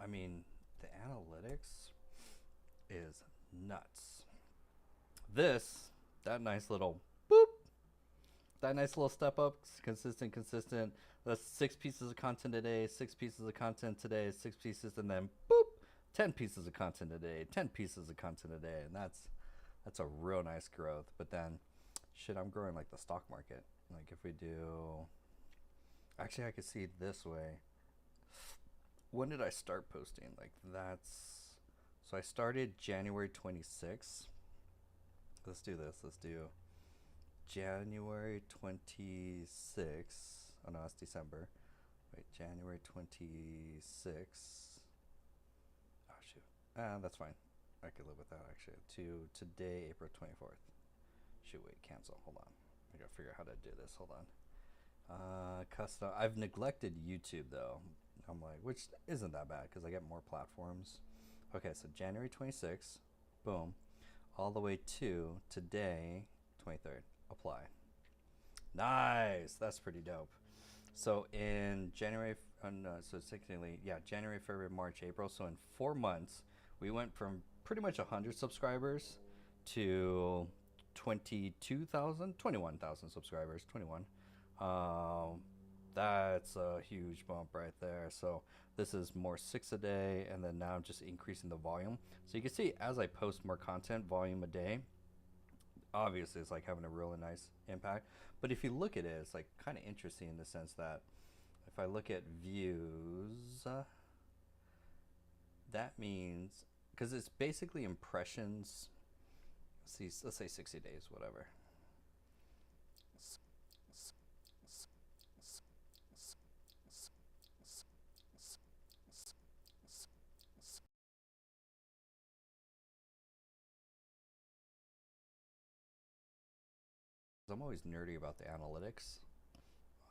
I mean, the analytics is nuts. This, that nice little boop, that nice little step up, consistent. That's 6 pieces of content a day, 6 pieces of content today, 6 pieces, and then boop, 10 pieces of content a day, 10 pieces of content a day, and that's a real nice growth. But then, shit, I'm growing like the stock market. Like if we do, actually, I could see it this way. When did I start posting? Like that's so I started January 26th. Let's do this. Let's do January 26th. Oh no, it's December. Wait, January 26th. Oh shoot. That's fine. I could live with that actually. To today, April 24th. Shoot, wait, cancel. Hold on. I gotta figure out how to do this. Hold on. Custom. I've neglected YouTube though. I'm like, which isn't that bad because I get more platforms. Okay, so January 26th, boom, all the way to today, 23rd. Apply. Nice. That's pretty dope. So in January, no, so technically, yeah, January, February, March, April. So in 4 months, we went from pretty much 100 subscribers to 22,000, 21,000 subscribers, 21. Um, that's a huge bump right there. So this is more 6 a day, and then now I'm just increasing the volume. So you can see as I post more content, volume a day, obviously it's like having a really nice impact. But if you look at it, it's like kind of interesting in the sense that if I look at views, that means because it's basically impressions. See, let's say 60 days, whatever. I'm always nerdy about the analytics.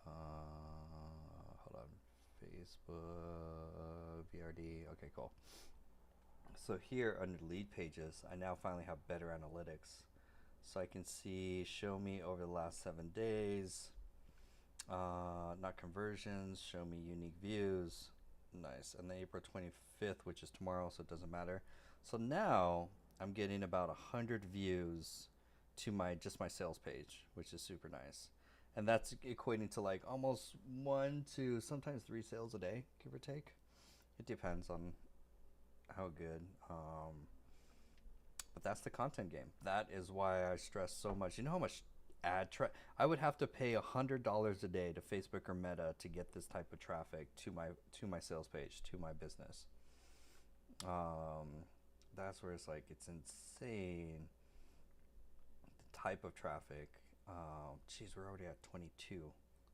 Hold on, Facebook, VRD. Okay, cool. So here under lead pages, I now finally have better analytics. So I can see show me over the last 7 days, not conversions, show me unique views. Nice. And then April 25th, which is tomorrow, so it doesn't matter. So now I'm getting about 100 views to my just my sales page, which is super nice. And that's equating to like almost 1 to sometimes 3 sales a day, give or take. It depends on how good. But that's the content game. That is why I stress so much. You know how much I would have to pay $100 a day to Facebook or Meta to get this type of traffic to my sales page, to my business. Um, that's where it's like it's insane the type of traffic. Geez, we're already at 22.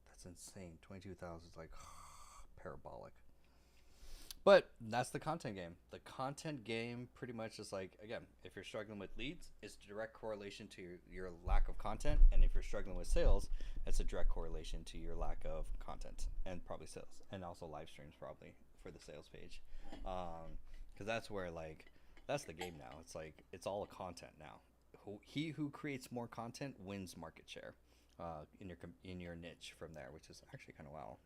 That's insane. 22,000 is like parabolic. But that's the content game. The content game pretty much is like, again, if you're struggling with leads, it's direct correlation to your lack of content. And if you're struggling with sales, it's a direct correlation to your lack of content and probably sales. And also live streams probably for the sales page. Because that's where like, that's the game now. It's like, it's all content now. He who creates more content wins market share in your niche from there, which is actually kind of wow.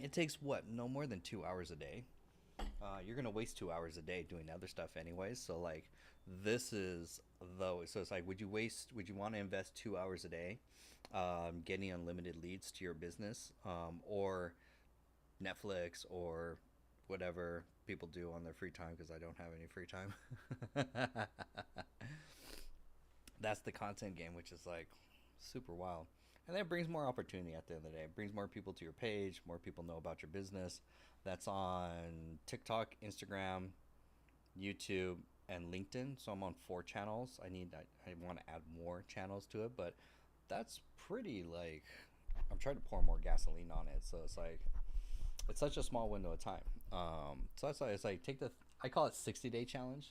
It takes what? No more than 2 hours a day. You're gonna waste 2 hours a day doing other stuff anyways. So like, this is though. So it's like, would you waste? Would you want to invest 2 hours a day, getting unlimited leads to your business, or Netflix or whatever people do on their free time? Because I don't have any free time. That's the content game, which is like super wild. And that brings more opportunity at the end of the day. It brings more people to your page, more people know about your business. That's on TikTok, Instagram, YouTube, and LinkedIn. So I'm on 4 channels. I want to add more channels to it, but that's pretty like I'm trying to pour more gasoline on it. So it's like it's such a small window of time. So that's why it's like take the I call it 60-day challenge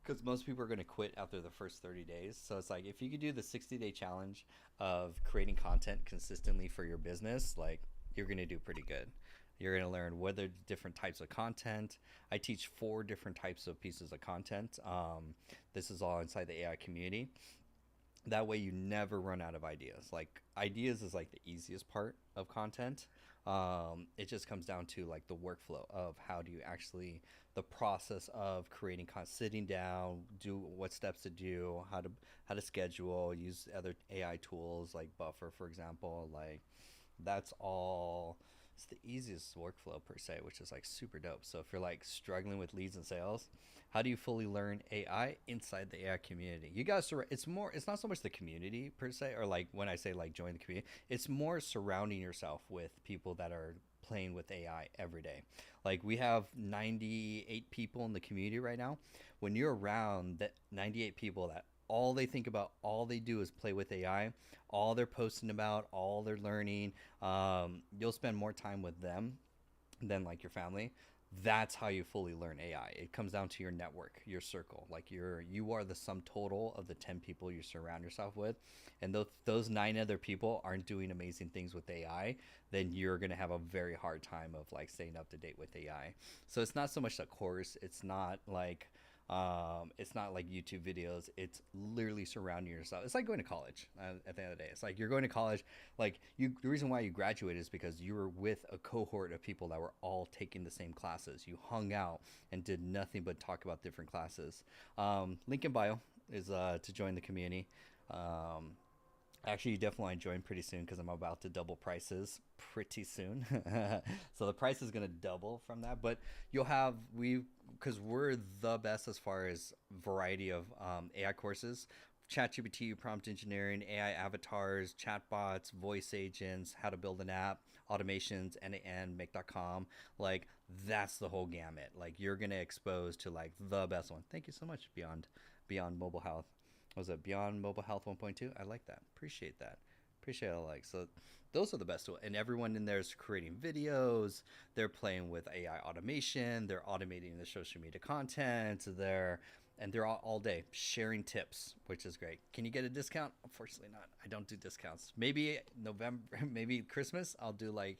because most people are going to quit after the first 30 days. So it's like if you could do the 60-day challenge of creating content consistently for your business, like you're going to do pretty good. You're going to learn whether different types of content. I teach 4 different types of pieces of content. This is all inside the AI community. That way you never run out of ideas. Like ideas is like the easiest part of content. It just comes down to like the workflow of how do you actually the process of creating sitting down, do what steps to do, how to schedule, use other AI tools like Buffer, for example. Like that's all. It's the easiest workflow per se, which is like super dope. So if you're like struggling with leads and sales, how do you fully learn AI inside the AI community? You guys, it's more. It's not so much the community per se, or like when I say like join the community, it's more surrounding yourself with people that are playing with AI every day. Like we have 98 people in the community right now. When you're around that 98 people that all they think about, all they do is play with AI, all they're posting about, all they're learning, you'll spend more time with them than like your family. That's how you fully learn AI. It comes down to your network, your circle. Like you are the sum total of the 10 people you surround yourself with. And those 9 other people aren't doing amazing things with AI, then you're going to have a very hard time of like staying up to date with AI. So it's not so much a course. It's not like YouTube videos. It's literally surrounding yourself. It's like going to college. At the end of the day, it's like you're going to college. Like you, the reason why you graduated is because you were with a cohort of people that were all taking the same classes. You hung out and did nothing but talk about different classes. Link in bio is to join the community. Um, Actually, you definitely want to join pretty soon because I'm about to double prices pretty soon. So the price is going to double from that. But you'll have, because we're the best as far as variety of AI courses. ChatGPT, prompt engineering, AI avatars, chatbots, voice agents, how to build an app, automations, end-to-end, make.com. Like, that's the whole gamut. Like, you're going to expose to, like, the best one. Thank you so much, Beyond Mobile Health. Was it Beyond Mobile Health 1.2? I like that. Appreciate that. Appreciate it. Like, so those are the best. And everyone in there is creating videos. They're playing with AI automation. They're automating the social media content. They're all day sharing tips, which is great. Can you get a discount? Unfortunately not. I don't do discounts. Maybe November, maybe Christmas, I'll do like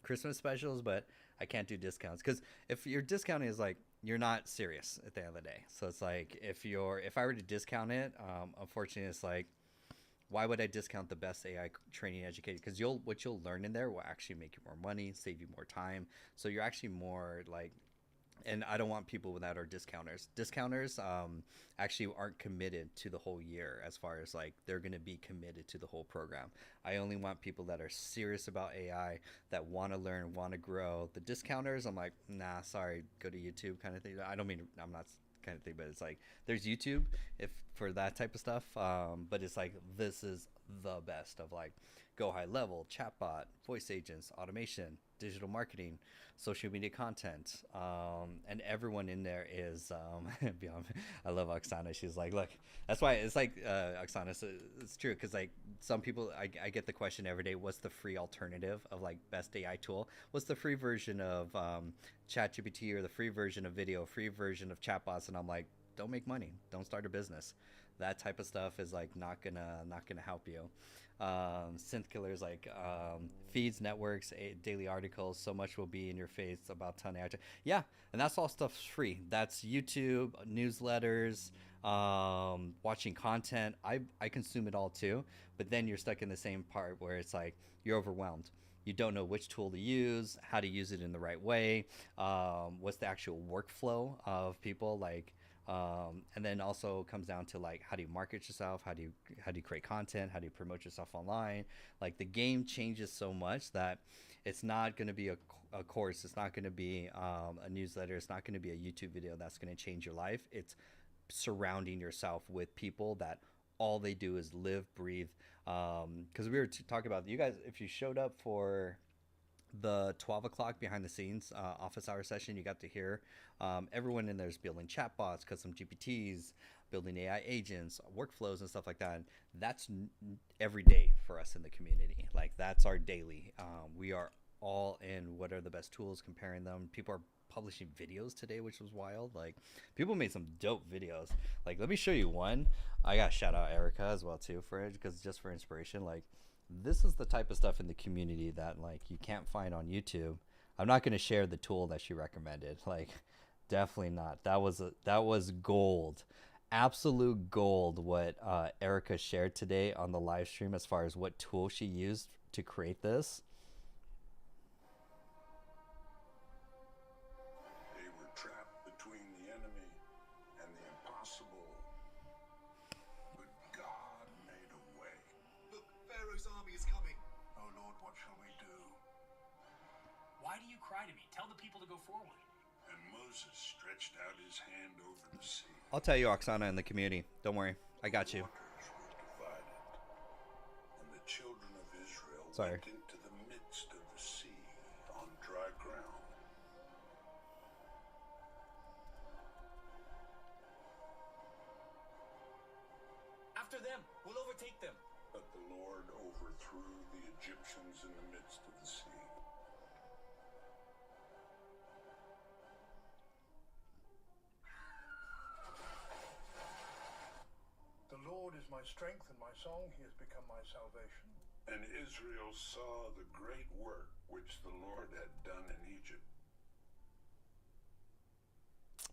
Christmas specials, but I can't do discounts because if your discount is like you're not serious at the end of the day. So it's like if I were to discount it, unfortunately, it's like why would I discount the best AI training educated? Because what you'll learn in there will actually make you more money, save you more time. So you're actually more like, and I don't want people that are discounters. Discounters actually aren't committed to the whole year as far as like they're going to be committed to the whole program. I only want people that are serious about AI, that want to learn, want to grow. The discounters, I'm like, nah, sorry, go to YouTube kind of thing. I don't mean, I'm not kind of thing, but it's like there's YouTube if for that type of stuff. But it's like this is the best of like go high level, chatbot, voice agents, automation, digital marketing, social media content, and everyone in there is beyond. I love Oksana. She's like, look, that's why it's like Oksana. So it's true because like some people, I get the question every day. What's the free alternative of like best AI tool? What's the free version of ChatGPT or the free version of video, free version of chatbots? And I'm like, don't make money. Don't start a business. That type of stuff is like not gonna help you. Synth killers like feeds, networks, daily articles. So much will be in your face about ton of yeah, and that's all stuff's free. That's YouTube, newsletters, watching content. I consume it all too, but then you're stuck in the same part where it's like you're overwhelmed. You don't know which tool to use, how to use it in the right way, what's the actual workflow of people like. And then also comes down to like how do you market yourself, how do you create content, how do you promote yourself online. Like the game changes so much that it's not going to be a course, it's not going to be a newsletter, it's not going to be a YouTube video that's going to change your life. It's surrounding yourself with people that all they do is live, breathe, because we were talking about you guys, if you showed up for the 12 o'clock behind the scenes office hour session, you got to hear everyone in there is building chatbots, custom GPTs, building AI agents, workflows, and stuff like that. That's every day for us in the community. Like that's our daily. We are all in what are the best tools, comparing them. People are publishing videos today, which was wild. Like people made some dope videos. Like let me show you one. I got shout out Erica as well too for it, because just for inspiration. Like this is the type of stuff in the community that like you can't find on YouTube. I'm not going to share the tool that she recommended. Like definitely not. That was gold. Absolute gold what Erica shared today on the live stream as far as what tool she used to create this. What shall we do? Why do you cry to me? Tell the people to go forward. And Moses stretched out his hand over the sea. I'll tell you, Oksana, in the community. Don't worry. I got you. Waters were divided, and the children of Israel Sorry. went into the midst of the sea on dry ground. After them, we'll overtake them. But the Lord overthrew the Egyptians in the midst of the sea. The Lord is my strength and my song. He has become my salvation. And Israel saw the great work which the Lord had done in Egypt.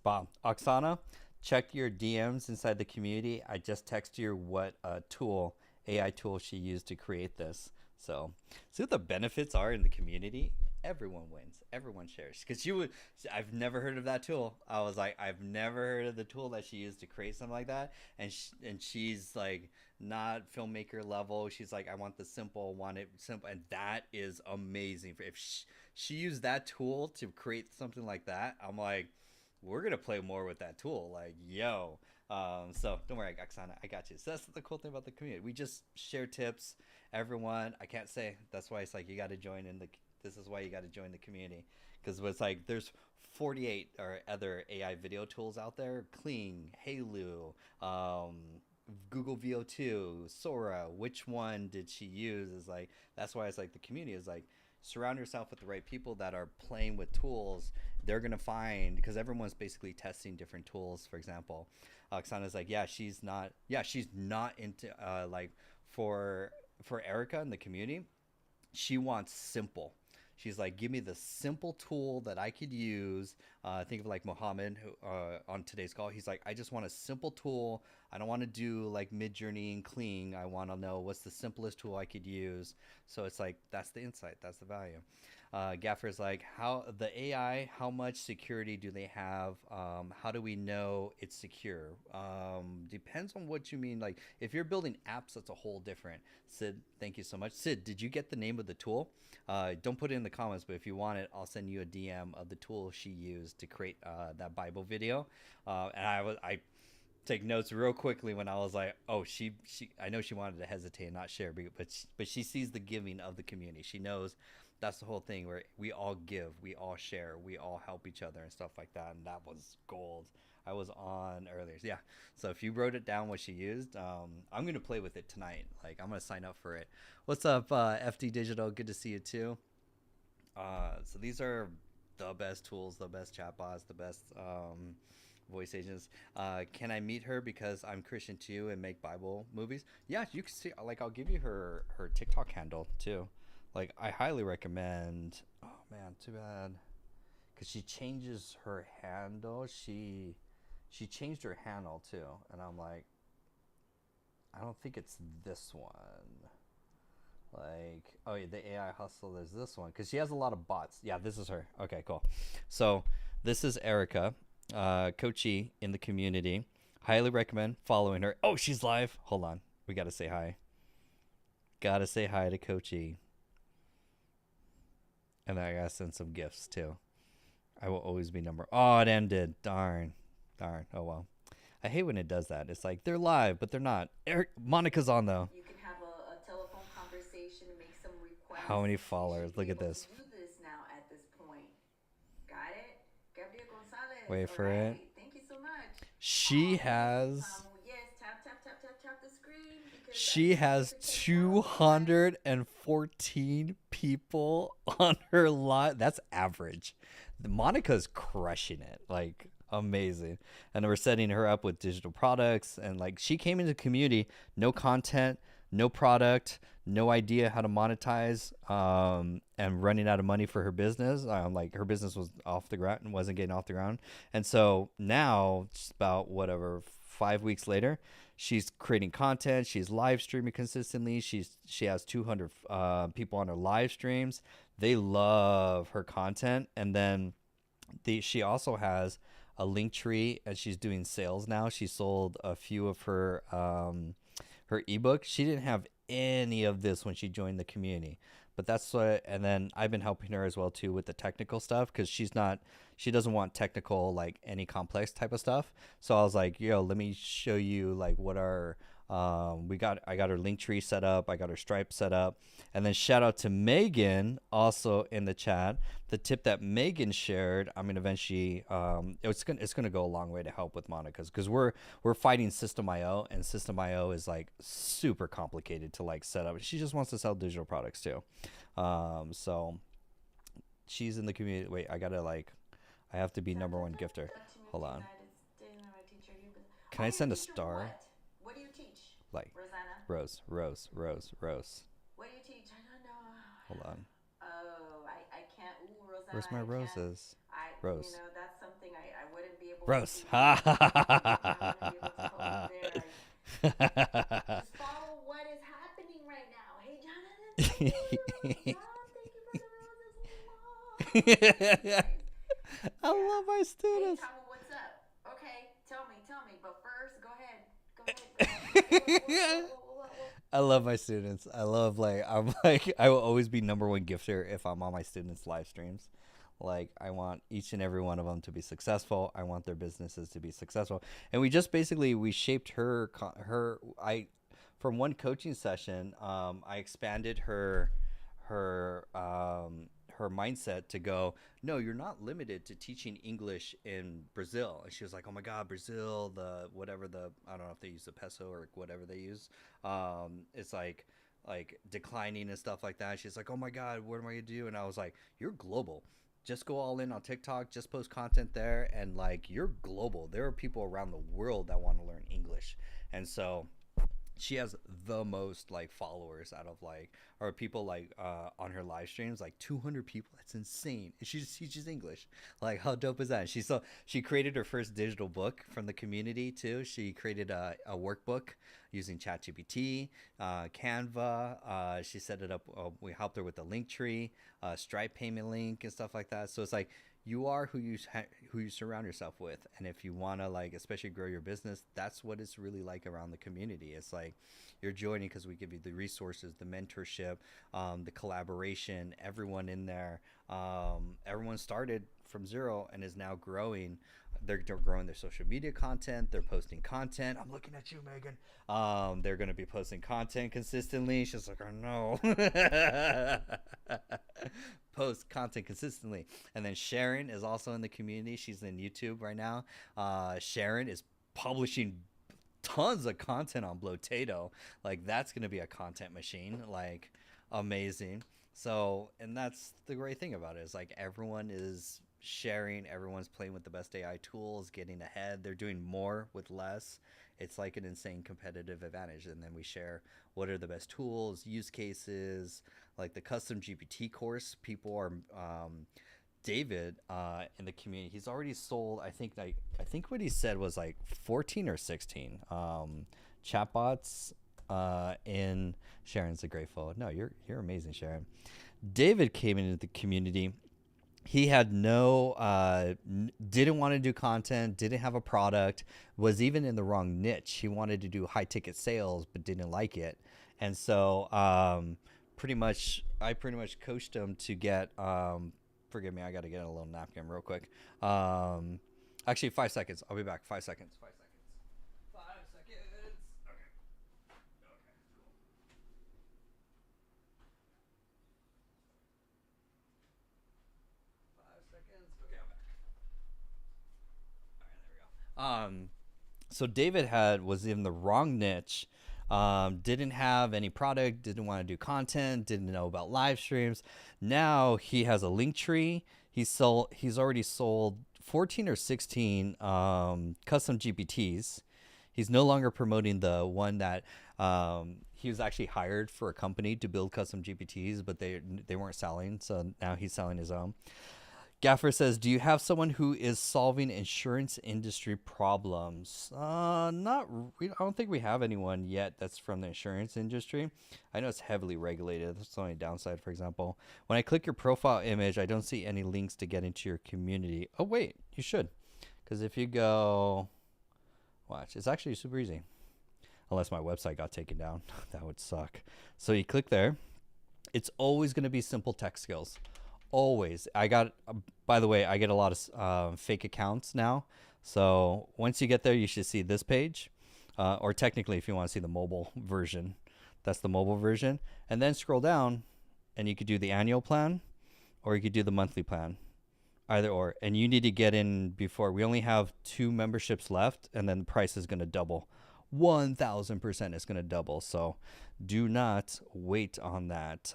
Bob, Oksana, check your DMs inside the community. I just texted you what tool, AI tool she used to create this. So, see what the benefits are in the community. Everyone wins. Everyone shares. Because I've never heard of that tool. I was like, I've never heard of the tool that she used to create something like that. And she's like, not filmmaker level. She's like, I want the simple, want it simple. And that is amazing. If she used that tool to create something like that, I'm like, we're going to play more with that tool. Like, yo. So don't worry, Oksana, I got you. So that's the cool thing about the community. We just share tips. Everyone, I can't say. That's why it's like, you got to join in this is why you got to join the community, because it's like there's 48 or other AI video tools out there. Kling, Halu, Google VO2, Sora. Which one did she use? Is like, that's why it's like the community is like, surround yourself with the right people that are playing with tools. They're gonna find, because everyone's basically testing different tools. For example, Oksana's like, she's not into like for Erica in the community. She wants simple. She's like, give me the simple tool that I could use. Think of like Mohammed, who on today's call, he's like, I just want a simple tool. I don't want to do like Midjourney and Kling. I want to know what's the simplest tool I could use. So it's like, that's the insight. That's the value. Gaffer's like, how the AI, how much security do they have? How do we know it's secure? Depends on what you mean. Like if you're building apps, that's a whole different. Sid, thank you so much. Sid, did you get the name of the tool? Don't put it in the comments, but if you want it, I'll send you a DM of the tool she used to create that Bible video. And I take notes real quickly when I was like, oh, she I know she wanted to hesitate and not share, but she sees the giving of the community. She knows that's the whole thing, where we all give, we all share, we all help each other and stuff like that. And that was gold. I was on earlier. Yeah. So if you wrote it down what she used, I'm going to play with it tonight. Like, I'm going to sign up for it. What's up, FD Digital? Good to see you too. So these are the best tools, the best chatbots, the best voice agents. Can I meet her because I'm Christian too and make Bible movies? Yeah, you can see, like, I'll give you her TikTok handle too. Like, I highly recommend. Oh man, too bad, because she changes her handle. She changed her handle too, and I'm like, I don't think it's this one. Like, oh yeah, the AI hustle. There's this one, because she has a lot of bots. Yeah, this is her. Okay, cool. So this is Erica, coachee in the community. Highly recommend following her. Oh, she's live. Hold on, we gotta say hi. Gotta say hi to coachee. And then I gotta send some gifts too. I will always be number. Oh, it ended. Darn. Oh well. I hate when it does that. It's like they're live, but they're not. Monica's on though. You can have a telephone conversation, make some requests. How many followers? Look at this. Do this now at this point. Got it? Gabriel Gonzalez. Wait for it. Thank you so much. She has. Yes, tap the screen. She has 214 people on her live. That's average. Monica's crushing it. Like, amazing. And we're setting her up with digital products. And like, she came into the community, no content, no product, no idea how to monetize, and running out of money for her business. Like, her business was off the ground and wasn't getting off the ground. And so now, just about 5 weeks later, she's creating content. She's live streaming consistently. She has 200 people on her live streams. They love her content. And then she also has a link tree, and she's doing sales now. She sold a few of her ebooks. She didn't have any of this when she joined the community, But that's what, and then I've been helping her as well too with the technical stuff because she doesn't want technical like any complex type of stuff. So I was like, yo, let me show you like what our I got her Linktree set up, I got her Stripe set up, and then shout out to Megan also in the chat. The tip that Megan shared, I'm gonna eventually it's gonna go a long way to help with Monica's because we're fighting System.io, and System.io is like super complicated to like set up. She just wants to sell digital products too, so she's in the community. Wait, I have to be number one gifter. Hold on. Can I send a star? What do you teach? Like Rosanna? Rose. What do you teach? I don't know. Hold on. Oh, I can't. Ooh, Rosanna. Where's my roses? Rose. You know, that's something I wouldn't be able Rose. to just follow what is happening right now. Hey, Jonathan. Thank you for the roses. I love my Hey, students. Tama, what's up? Okay, tell me. But first, go ahead. I love my students. I love I will always be number one gifter if I'm on my students' live streams. Like I want each and every one of them to be successful. I want their businesses to be successful. And we just basically we shaped her from one coaching session. I expanded her mindset to go, no, you're not limited to teaching English in Brazil. And she was like, oh my God, Brazil, I don't know if they use the peso or whatever they use. It's like declining and stuff like that. She's like, oh my God, what am I gonna do? And I was like, you're global. Just go all in on TikTok, just post content there. And like, you're global. There are people around the world that want to learn English. And so she has the most like followers out of like, or people like on her live streams, like 200 people. That's insane. And she just teaches English. Like how dope is that? She created her first digital book from the community too. She created a workbook using ChatGPT, Canva. She set it up. We helped her with the Linktree, Stripe payment link and stuff like that. So it's like, you are who you surround yourself with. And if you want to like especially grow your business, that's what it's really like around the community. It's like you're joining because we give you the resources, the mentorship, the collaboration, everyone in there. Everyone started from zero and is now growing. They're growing their social media content. They're posting content. I'm looking at you, Megan. They're going to be posting content consistently. She's like, oh no. Post content consistently. And then Sharon is also in the community. She's in YouTube right now. Sharon is publishing tons of content on Blotato. Like that's going to be a content machine. Like amazing. So, and that's the great thing about it is like everyone is sharing, everyone's playing with the best AI tools, getting ahead. They're doing more with less. It's like an insane competitive advantage. And then we share what are the best tools, use cases, like the custom GPT course. People are David in the community. He's already sold. I think what he said was like 14 or 16 chatbots. In Sharon's a grateful. No, you're amazing, Sharon. David came into the community. He had didn't want to do content, didn't have a product, was even in the wrong niche. He wanted to do high ticket sales, but didn't like it. And so I pretty much coached him to get, forgive me, I got to get a little napkin real quick. Actually 5 seconds. I'll be back. 5 seconds. 5 seconds. 5 seconds. Okay. Cool. 5 seconds. Okay, I'm back. All right, there we go. So David was in the wrong niche. Didn't have any product, didn't want to do content, didn't know about live streams. Now he has a Linktree. He's already sold 14 or 16 custom GPTs. He's no longer promoting the one that he was actually hired for a company to build custom GPTs, but they weren't selling. So now he's selling his own. Gaffer says, do you have someone who is solving insurance industry problems? I don't think we have anyone yet that's from the insurance industry. I know it's heavily regulated. That's the only downside, for example. When I click your profile image, I don't see any links to get into your community. Oh, wait, you should. Because if you go, watch, it's actually super easy. Unless my website got taken down. That would suck. So you click there. It's always going to be simple tech skills. Always. I got, by the way, I get a lot of fake accounts now. So once you get there, you should see this page. Or technically, if you want to see the mobile version, that's the mobile version. And then scroll down, and you could do the annual plan, or you could do the monthly plan. Either or. And you need to get in before. We only have 2 memberships left, and then the price is going to double. 1,000% is going to double. So do not wait on that,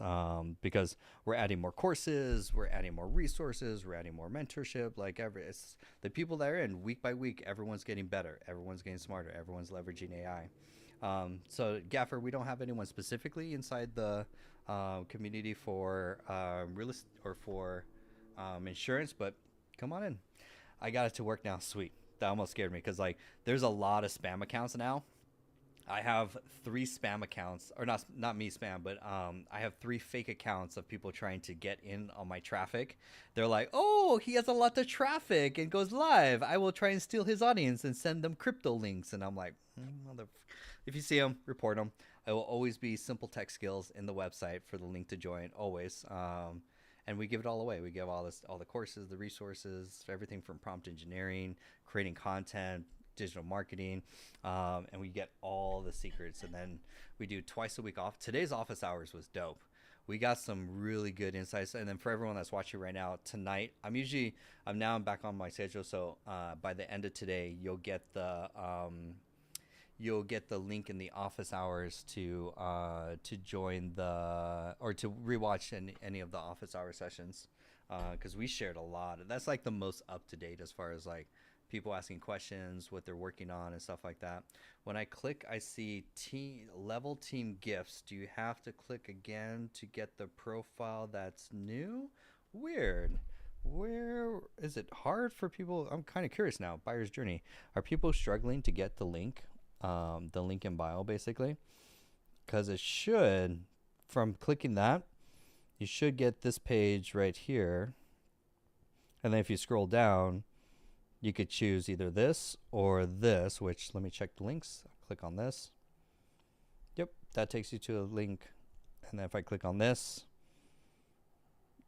because we're adding more courses, we're adding more resources, we're adding more mentorship. Like it's the people that are in week by week, everyone's getting better, everyone's getting smarter, everyone's leveraging AI. So Gaffer, we don't have anyone specifically inside the community for real estate or for insurance, but come on in. I got it to work now. Sweet. That almost scared me because like there's a lot of spam accounts now. I have 3 spam accounts, or not me spam, but I have 3 fake accounts of people trying to get in on my traffic. They're like, oh, he has a lot of traffic and goes live. I will try and steal his audience and send them crypto links. And I'm like, if you see them, report them. I will always be simple tech skills in the website for the link to join, always. And we give it all away. We give all the courses, the resources, everything from prompt engineering, creating content, digital marketing, and we get all the secrets. And then we do twice a week off. Today's office hours was dope. We got some really good insights. And then for everyone that's watching right now, tonight, I'm back on my schedule. So by the end of today, you'll get the link in the office hours to join or to rewatch any of the office hour sessions, because we shared a lot. That's like the most up to date as far as like people asking questions, what they're working on and stuff like that. When I click, I see level team gifts. Do you have to click again to get the profile that's new? Weird. Where is it hard for people? I'm kind of curious now. Buyer's journey. Are people struggling to get the link in bio, basically? Because it should, from clicking that, you should get this page right here. And then if you scroll down, you could choose either this or this, which, let me check the links. Click on this. Yep, that takes you to a link. And then if I click on this,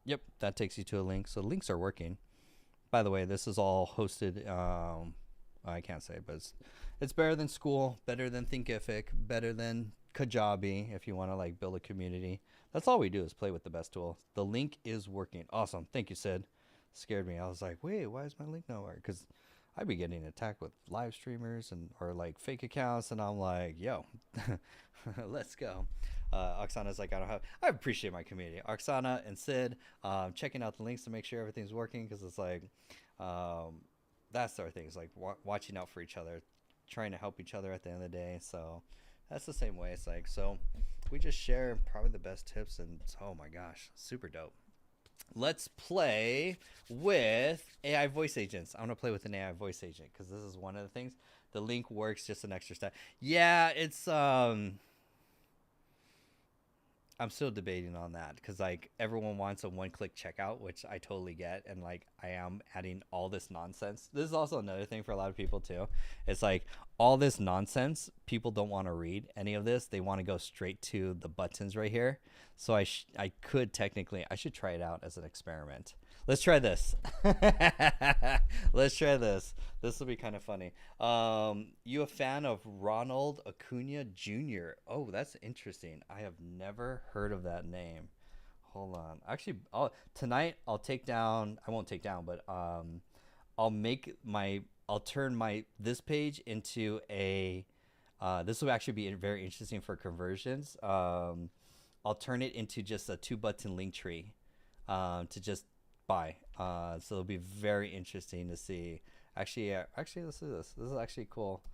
yep, that takes you to a link. So links are working. By the way, this is all hosted, I can't say, but it's better than school, better than Thinkific, better than Kajabi if you want to like build a community. That's all we do is play with the best tool. The link is working. Awesome. Thank you, Sid. Scared me. I was like, wait, why is my link not working? Because I'd be getting attacked with live streamers or like fake accounts, and I'm like, yo, let's go. Oksana's like, I appreciate my community. Oksana and Sid, checking out the links to make sure everything's working, because it's like, that's our thing. It's like watching out for each other, trying to help each other at the end of the day. So that's the same way. It's like, so we just share probably the best tips, and oh my gosh, super dope. Let's play with AI voice agents. I want to play with an AI voice agent because this is one of the things. The link works, just an extra step. Yeah, it's I'm still debating on that because like everyone wants a one-click checkout, which I totally get, and like I am adding all this nonsense. This is also another thing for a lot of people too. It's like all this nonsense, people don't want to read any of this. They want to go straight to the buttons right here. So I should try it out as an experiment. Let's try this. Let's try this. This will be kind of funny. You a fan of Ronald Acuna Jr.? Oh, that's interesting. I have never heard of that name. Hold on. Actually, tonight I'll take down. I won't take down, but I'll turn this page into a. This will actually be very interesting for conversions. I'll turn it into just a 2-button link tree, to just buy. So it'll be very interesting to see. Actually, let's do this. This is actually cool.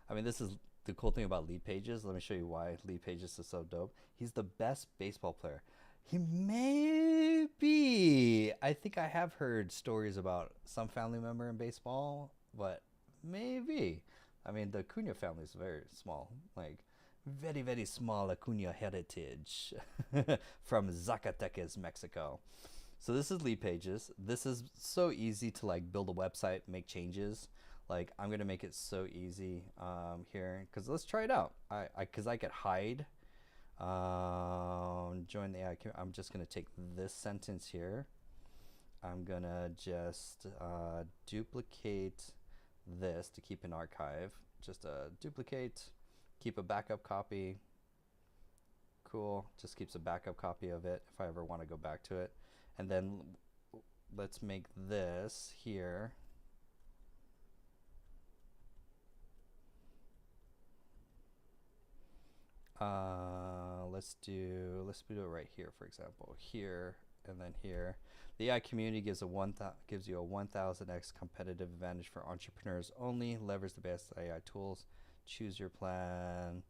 I mean, this is the cool thing about Lead Pages. Let me show you why Lead Pages is so dope. He's the best baseball player. He may be. I think I have heard stories about some family member in baseball, but maybe. I mean, the Acuna family is very small. Like, very, very small Acuna heritage from Zacatecas, Mexico. So this is Lead Pages. This is so easy to like build a website, make changes. Like I'm gonna make it so easy here, because let's try it out. Because I could hide Join the AI. I'm just going to take this sentence here. I'm going to just duplicate this to keep an archive. Just duplicate, keep a backup copy. Cool. Just keeps a backup copy of it if I ever want to go back to it. And then let's make this here. Let's do it right here, for example, here and then here. The AI community gives you a 1000x competitive advantage for entrepreneurs only. Leverage the best AI tools. Choose your plan.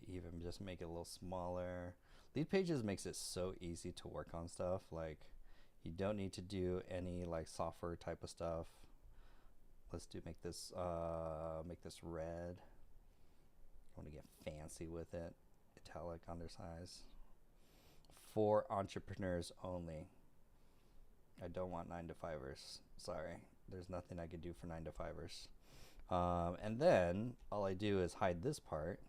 Even just make it a little smaller. Lead Pages makes it so easy to work on stuff. Like, you don't need to do any like software type of stuff. Let's make this red. I want to get fancy with it. Italic, undersize. For entrepreneurs only. I don't want 9-to-5ers. Sorry, there's nothing I could do for 9-to-5ers. And then all I do is hide this part.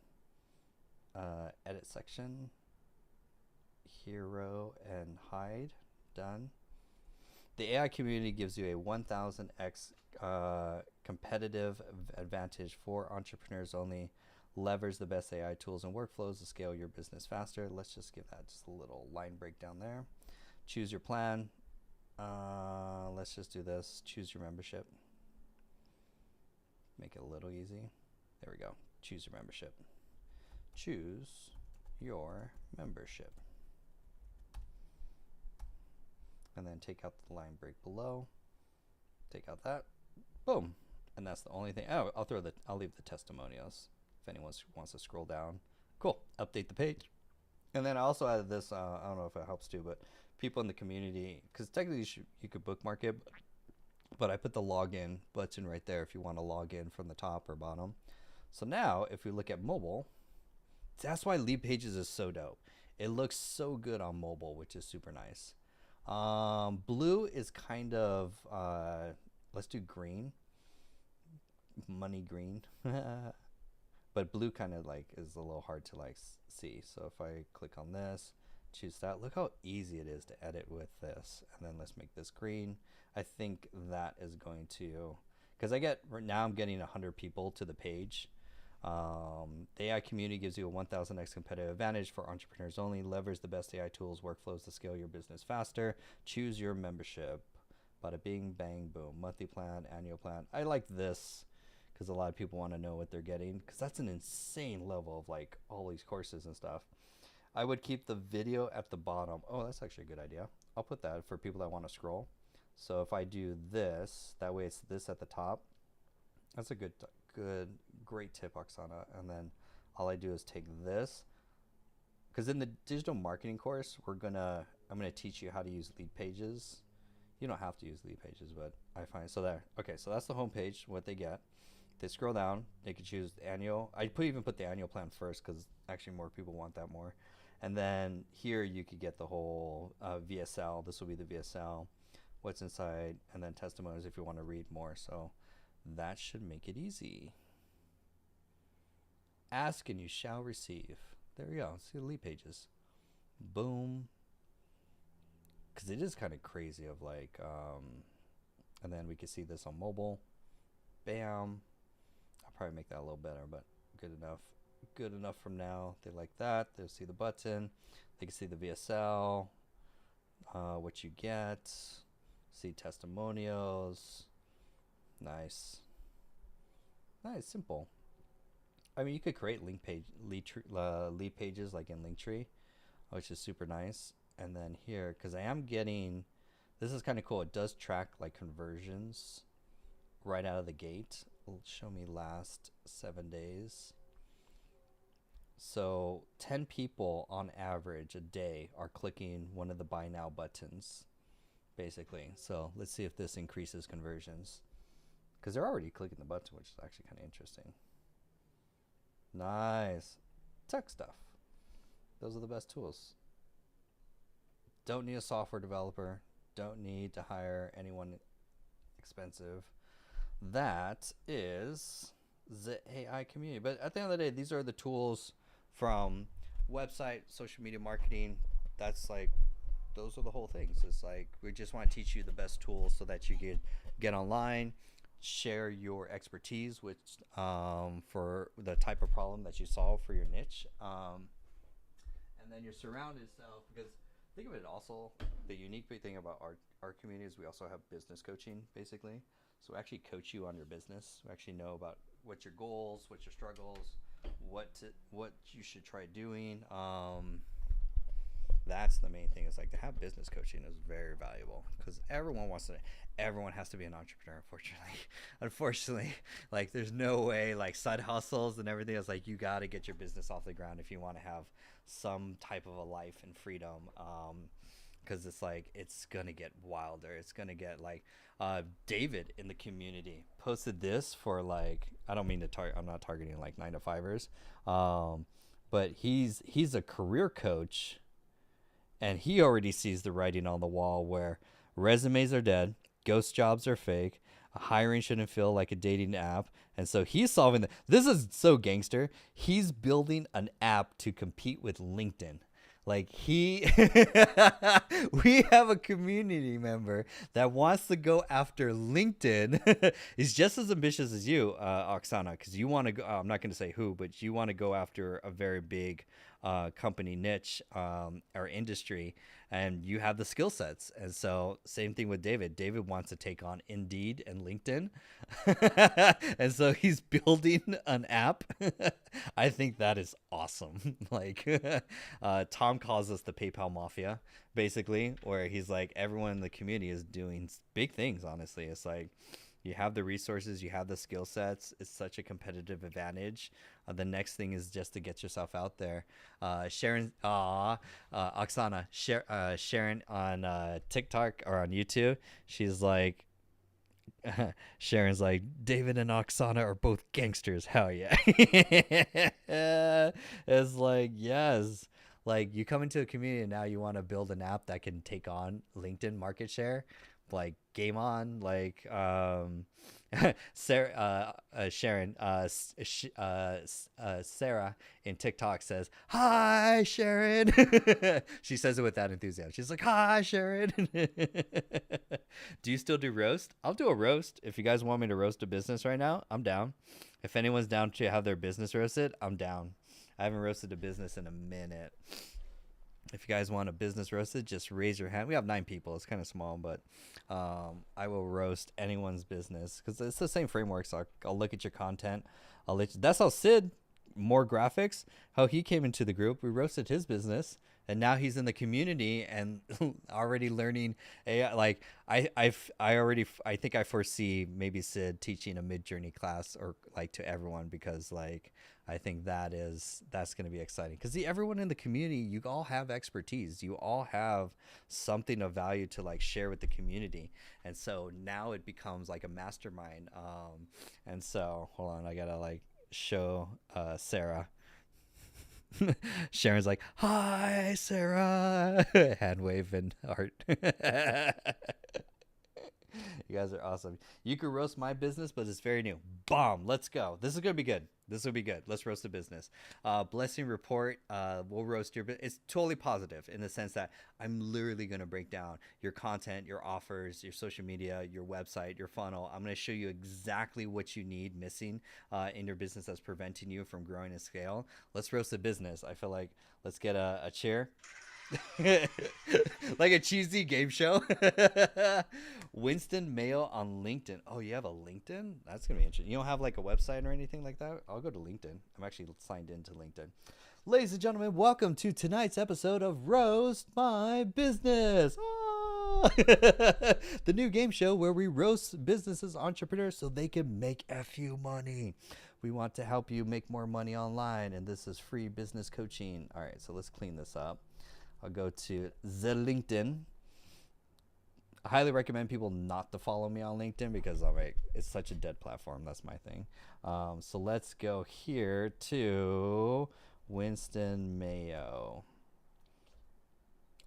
Edit section, hero, and hide. Done. The AI community gives you a 1000x competitive advantage for entrepreneurs only. Leverage the best AI tools and workflows to scale your business faster. Let's just give that just a little line breakdown there. Choose your plan. Let's just do this. Choose your membership. Make it a little easy. There we go. Choose your membership. Choose your membership. And then take out the line break below. Take out that. Boom. And that's the only thing. Oh, I'll leave the testimonials if anyone wants to scroll down. Cool. Update the page. And then I also added this. I don't know if it helps too, but people in the community, because technically you could bookmark it, but I put the login button right there if you want to log in from the top or bottom. So now if we look at mobile, that's why Lead Pages is so dope. It looks so good on mobile, which is super nice. Blue is kind of, let's do green. Money green. But blue kind of like is a little hard to like see. So if I click on this, choose that, look how easy it is to edit with this. And then let's make this green. I think that is going to, because right now I'm getting 100 people to the page. The AI community gives you a 1000x competitive advantage for entrepreneurs only. Leverage the best AI tools, workflows to scale your business faster. Choose your membership. Bada bing, bang, boom. Monthly plan, annual plan. I like this because a lot of people want to know what they're getting, because that's an insane level of like all these courses and stuff. I would keep the video at the bottom. Oh, that's actually a good idea. I'll put that for people that want to scroll. So if I do this, that way it's this at the top. That's a great tip, Oksana. And then all I do is take this, because in the digital marketing course, I'm gonna teach you how to use Lead Pages. You don't have to use Lead Pages, but I find so there. Okay, so that's the home page, what they get. They scroll down, they can choose the annual. I even put the annual plan first because actually more people want that more. And then here you could get the whole VSL. This will be the VSL, what's inside, and then testimonials if you want to read more. So that should make it easy. Ask and you shall receive. There we go. See the Lead Pages. Boom. Because it is kind of crazy of like, and then we can see this on mobile. Bam. I'll probably make that a little better, but good enough. Good enough from now. They like that. They'll see the button. They can see the VSL, what you get. See testimonials. Nice. Nice, simple. I mean, you could create lead pages like in Linktree, which is super nice. And then here, because I am getting, this is kind of cool. It does track like conversions right out of the gate. It'll show me last 7 days. So 10 people on average a day are clicking one of the buy now buttons, basically. So let's see if this increases conversions, because they're already clicking the button, which is actually kind of interesting. Nice. Tech stuff. Those are the best tools. Don't need a software developer. Don't need to hire anyone expensive. That is the AI community. But at the end of the day, these are the tools from website, social media marketing. That's like, those are the whole things. It's like, we just want to teach you the best tools so that you can get online, share your expertise with for the type of problem that you solve for your niche, and then you surround yourself, because think of it also, the unique big thing about our community is we also have business coaching, basically. So we actually coach you on your business. We actually know about what your goals, what your struggles, what you should try doing. That's the main thing. Is like, to have business coaching is very valuable, because everyone has to be an entrepreneur. Unfortunately, like, there's no way, like, side hustles and everything is like, you got to get your business off the ground if you want to have some type of a life and freedom. Because it's like, it's gonna get wilder. It's gonna get like, David in the community posted this for, like, I don't mean to I'm not targeting like 9-to-5ers, but he's a career coach, and he already sees the writing on the wall where resumes are dead, ghost jobs are fake, hiring shouldn't feel like a dating app. And so he's solving this is so gangster. He's building an app to compete with LinkedIn. Like, we have a community member that wants to go after LinkedIn. He's just as ambitious as you, Oksana, because you want to go, I'm not going to say who, but you want to go after a very big company niche or industry, and you have the skill sets. And so same thing with David. David wants to take on Indeed and LinkedIn. And so he's building an app. I think that is awesome. Like, Tom calls us the PayPal Mafia, basically, where he's like, everyone in the community is doing big things. Honestly, it's like, you have the resources, you have the skill sets. It's such a competitive advantage. The next thing is just to get yourself out there. Sharon, Oksana, Sharon on TikTok or on YouTube, she's like, Sharon's like, David and Oksana are both gangsters. Hell yeah. It's like, yes. Like, you come into a community and now you want to build an app that can take on LinkedIn market share. Like, game on. Like, Sarah, Sharon, Sarah in TikTok says, "Hi, Sharon." She says it with that enthusiasm. She's like, "Hi, Sharon." Do you still do roast? I'll do a roast. If you guys want me to roast a business right now, I'm down. If anyone's down to have their business roasted, I'm down. I haven't roasted a business in a minute. If you guys want a business roasted, just raise your hand. We have 9 people. It's kind of small, but I will roast anyone's business, because it's the same framework. So I'll look at your content. That's how Sid, more graphics, how he came into the group. We roasted his business, and now he's in the community and already learning AI. Like, I think I foresee maybe Sid teaching a Midjourney class, or like to everyone, because like, I think that's going to be exciting, because everyone in the community, you all have expertise. You all have something of value to like share with the community. And so now it becomes like a mastermind. And so hold on, I got to like show Sarah. Sharon's like, "Hi, Sarah." Hand wave and heart. You guys are awesome. You could roast my business, but it's very new. Bomb. Let's go. This is going to be good. This will be good. Let's roast the business. Blessing report. We'll roast your business. It's totally positive in the sense that I'm literally going to break down your content, your offers, your social media, your website, your funnel. I'm going to show you exactly what you need missing in your business that's preventing you from growing and scale. Let's roast the business. I feel like, let's get a chair. Like a cheesy game show. Winston Mayo on LinkedIn. Oh, you have a LinkedIn? That's gonna be interesting. You don't have like a website or anything like that? I'll go to LinkedIn. I'm actually signed into LinkedIn. Ladies and gentlemen, welcome to tonight's episode of Roast My Business. The new game show where we roast businesses, entrepreneurs, so they can make a few money. We want to help you make more money online, and this is free business coaching. All right, so let's clean this up. I'll go to the LinkedIn. I highly recommend people not to follow me on LinkedIn, because I'm like, it's such a dead platform. That's my thing. So let's go here to Winston Mayo.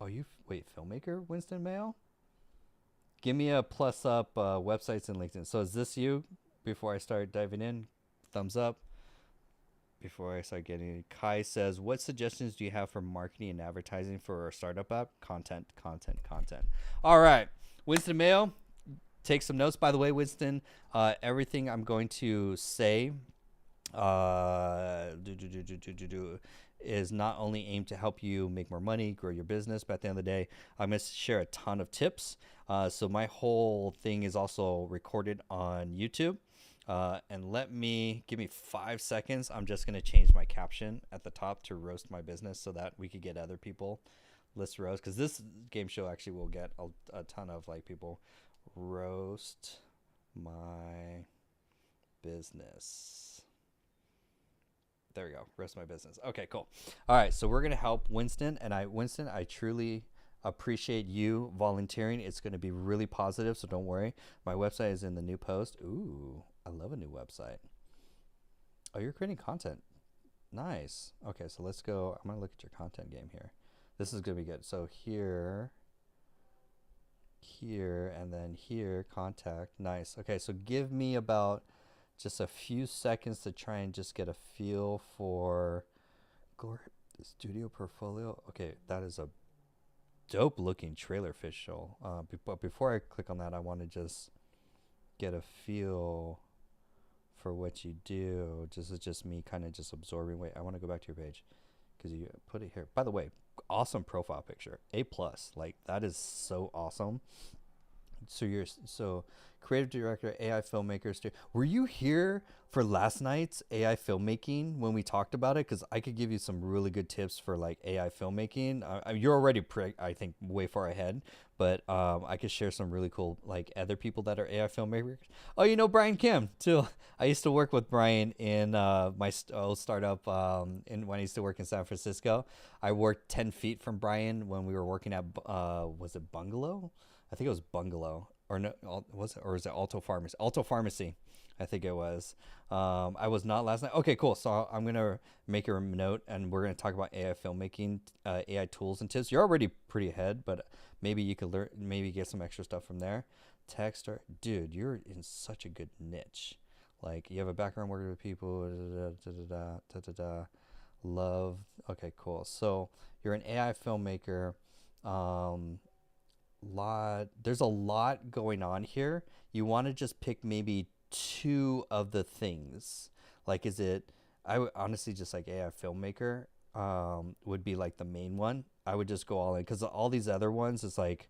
Oh, wait, filmmaker Winston Mayo? Give me a plus up websites and LinkedIn. So is this you? Before I start diving in, thumbs up before I start getting. Kai says, what suggestions do you have for marketing and advertising for our startup app? Content. All right, Winston Mayo, take some notes. By the way, Winston, everything I'm going to say is not only aimed to help you make more money, grow your business, but at the end of the day, I'm going to share a ton of tips. So my whole thing is also recorded on YouTube. And give me 5 seconds. I'm just going to change my caption at the top to roast my business so that we could get other people. Let's roast, because this game show actually will get a ton of like people. Roast my business. There we go. Roast my business. Okay, cool. All right, so we're going to help Winston. And Winston, I truly appreciate you volunteering. It's going to be really positive, so don't worry. My website is in the new post. Ooh, I love a new website. Oh, you're creating content. Nice. Okay, so let's go. I'm going to look at your content game here. This is going to be good. So here, and then here, contact. Nice. Okay, so give me about just a few seconds to try and just get a feel for Glory Studio Portfolio. Okay, that is a dope looking trailer official. But before I click on that, I want to just get a feel for what you do. This is just me kind of just absorbing. Wait, I want to go back to your page because you put it here. By the way, awesome profile picture. A+. Like, that is so awesome. So you're creative director, AI filmmakers too. Were you here for last night's AI filmmaking when we talked about it? Because I could give you some really good tips for like AI filmmaking. You're already I think way far ahead, but I could share some really cool like other people that are AI filmmakers. Oh, you know Brian Kim too. I used to work with Brian in my old startup when I used to work in San Francisco. I worked 10 feet from Brian when we were working at was it Bungalow? I think it was Bungalow, or no, was it, or is it Alto Pharmacy? Alto Pharmacy, I think it was. I was not last night. Okay, cool. So I'm gonna make a note, and we're gonna talk about AI filmmaking, AI tools and tips. You're already pretty ahead, but maybe you could learn, maybe get some extra stuff from there. Text, or dude, you're in such a good niche. Like you have a background working with people. Love. Okay, cool. So you're an AI filmmaker. There's a lot going on here. You want to just pick maybe 2 of the things. Like, I would honestly just like AI filmmaker would be like the main one. I would just go all in, because all these other ones it's like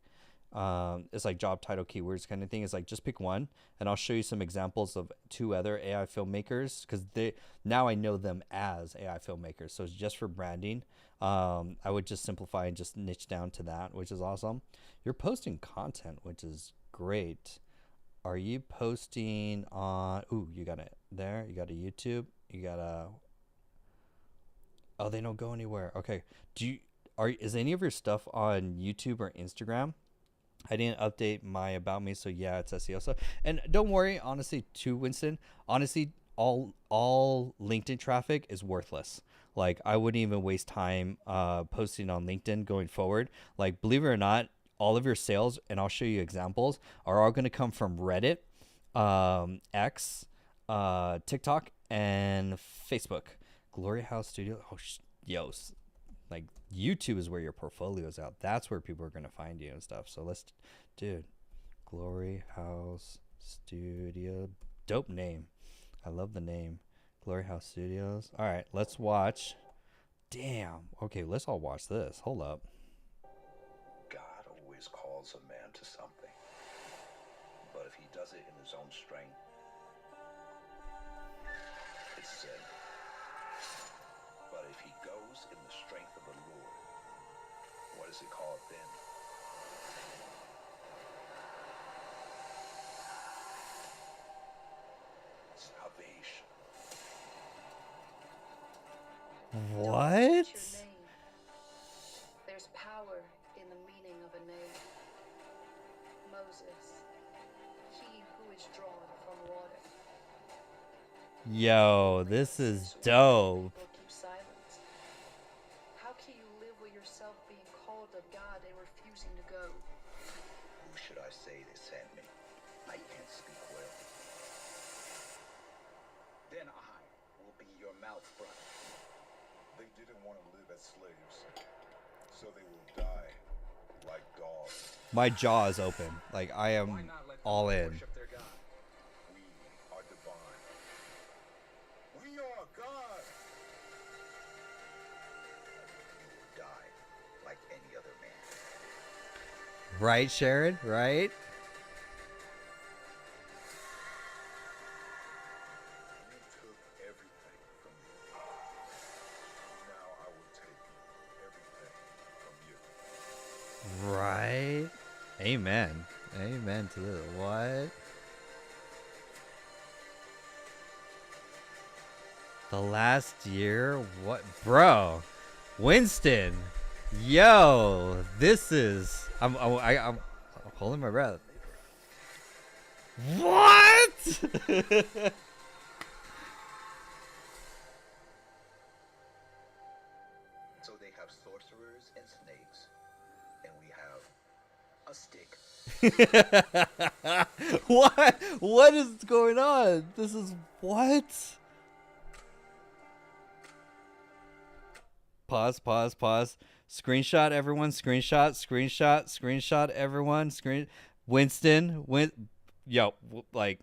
job title keywords kind of thing. It's like just pick one, and I'll show you some examples of 2 other AI filmmakers, because now I know them as AI filmmakers. So it's just for branding. I would just simplify and just niche down to that, which is awesome. You're posting content, which is great. Are you posting on? Ooh, you got it there. You got a YouTube. You got a. Oh, they don't go anywhere. Okay. Is any of your stuff on YouTube or Instagram? I didn't update my About Me, so yeah, it's SEO stuff. And don't worry, honestly, too, Winston. Honestly, all LinkedIn traffic is worthless. Like, I wouldn't even waste time posting on LinkedIn going forward. Like, believe it or not, all of your sales, and I'll show you examples, are all going to come from Reddit, X, TikTok, and Facebook. Glory House Studio. Oh, like, YouTube is where your portfolio is out. That's where people are going to find you and stuff. So dude, Glory House Studio. Dope name. I love the name. Glory House Studios. All right, let's watch. Damn. Okay, let's all watch this. Hold up. God always calls a man to something. But if he does it in his own strength, it's sin. But if he goes in the strength of the Lord, what is it called then? Salvation. What? There's power in the meaning of a name. Moses, he who is drawn from water. Yo, this is dope. People keep silent. How can you live with yourself being called of God and refusing to go? Who should I say that sent me? I can't speak well. Then I, mouth, brother. They didn't want to live as slaves, so they will die like dogs. My jaw is open. Like, I am Why not let them all in. worship their God? We are divine. We are God. You will die like any other man. Right, Sharon? Right? You took everything from me. Now I will take everything from you. Right? Amen. Amen to this. What? The last year? What? Bro. Winston. Yo. This is... I'm holding my breath. What? So they have sorcerers and snakes, and we have a stick. What? What is going on? This is what? Pause. Screenshot everyone. Screenshot everyone. Winston. Like.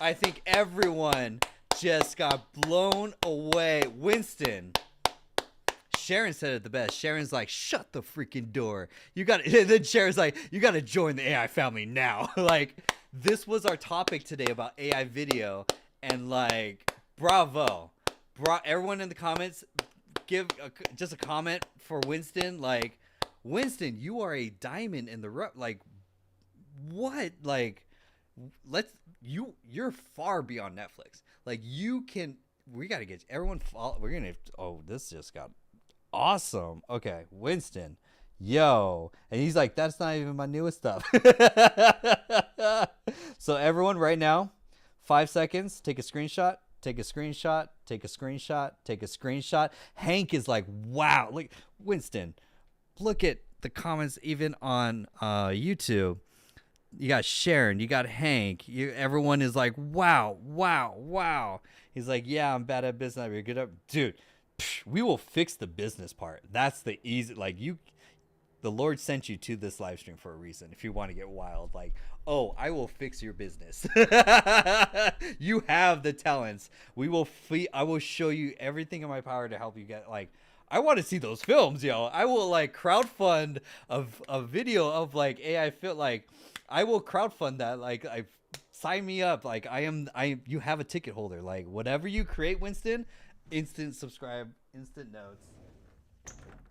I think everyone just got blown away. Winston. Sharon said it the best. Sharon's like, shut the freaking door. You got to, then Sharon's like, you got to join the AI family now. Like, this was our topic today about AI video. And like, bravo. Everyone in the comments, give just a comment for Winston. Like, Winston, you are a diamond in the rough. Like, what? Like, you're far beyond Netflix. Like, we got to get everyone follow. This just got awesome. Okay, Winston, yo. And he's like, that's not even my newest stuff. So everyone right now, 5 seconds, take a screenshot. Hank is like, wow. Like, Winston, look at the comments even on YouTube. You got Sharon, you got Hank. Everyone is like, wow. He's like, yeah, I'm bad at business. You're good at, dude. We will fix the business part. That's the easy. Like, the Lord sent you to this live stream for a reason. If you want to get wild, like, oh, I will fix your business. You have the talents. I will show you everything in my power to help you get, like, I want to see those films, yo. I will like crowdfund a video of like AI film. Like, I will crowdfund that. Like, sign me up. Like, you have a ticket holder. Like, whatever you create, Winston, instant subscribe, instant notes.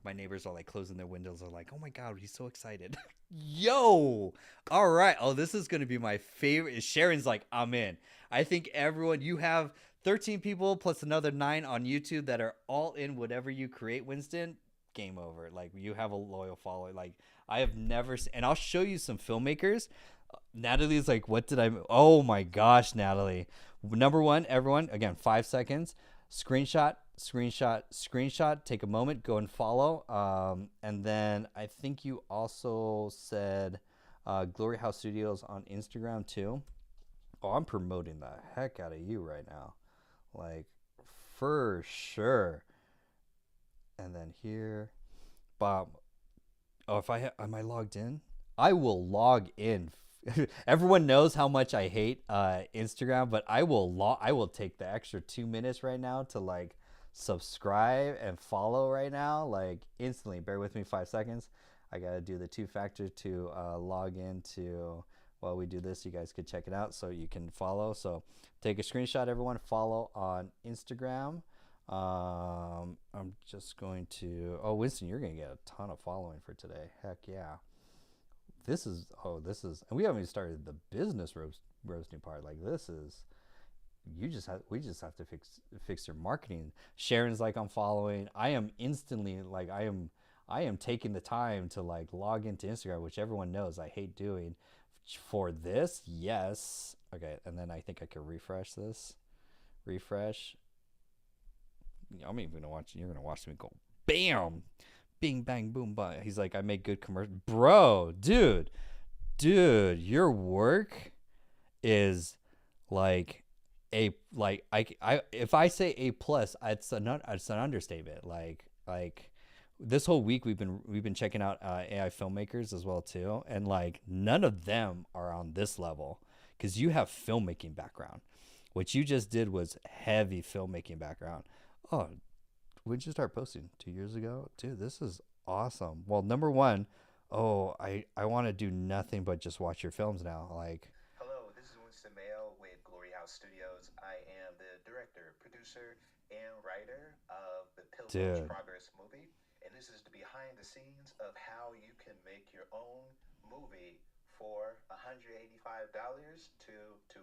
My neighbors are like closing their windows. Are like, oh my God, he's so excited. Yo. All right. Oh, this is going to be my favorite. Sharon's like, I'm in. I think everyone, you have 13 people plus another 9 on YouTube that are all in whatever you create, Winston. Game over. Like, you have a loyal follower. Like, I have never seen, and I'll show you some filmmakers. Natalie's like, what did I, oh my gosh, Natalie. Number one, everyone, again, 5 seconds. Screenshot, take a moment, go and follow. And then I think you also said Glory House Studios on Instagram too. Oh, I'm promoting the heck out of you right now. Like, for sure. And then here, Bob. Oh, am I logged in? I will log in. Everyone knows how much I hate Instagram, but I will take the extra 2 minutes right now to like subscribe and follow right now, like instantly. Bear with me 5 seconds. I gotta do the 2-factor to log into. While we do this, you guys could check it out so you can follow. So take a screenshot, everyone. Follow on Instagram. I'm just going to. Oh, Winston, you're gonna get a ton of following for today. Heck yeah. This is, and we haven't even started the business roasting part. Like, this is, we just have to fix your marketing. Sharon's like, I'm following. I am instantly like, I am taking the time to like log into Instagram, which everyone knows I hate doing. For this, yes. Okay, and then I think I could refresh this. Refresh. I'm even gonna watch. You're gonna watch me go, bam. Bing, bang, boom, bang. He's like, I make good commercial. Bro, dude, your work is like I if I say A plus, it's an understatement. Like this whole week we've been checking out AI filmmakers as well too, and like none of them are on this level because you have filmmaking background. What you just did was heavy filmmaking background. Oh, when did you start posting? 2 years ago? Dude, this is awesome. Well, number one, oh, I want to do nothing but just watch your films now. Like, Hello, this is Winston Mayo with Glory House Studios. I am the director, producer, and writer of the Pilgrim's dude, Progress movie. And this is the behind the scenes of how you can make your own movie for $185 to $245.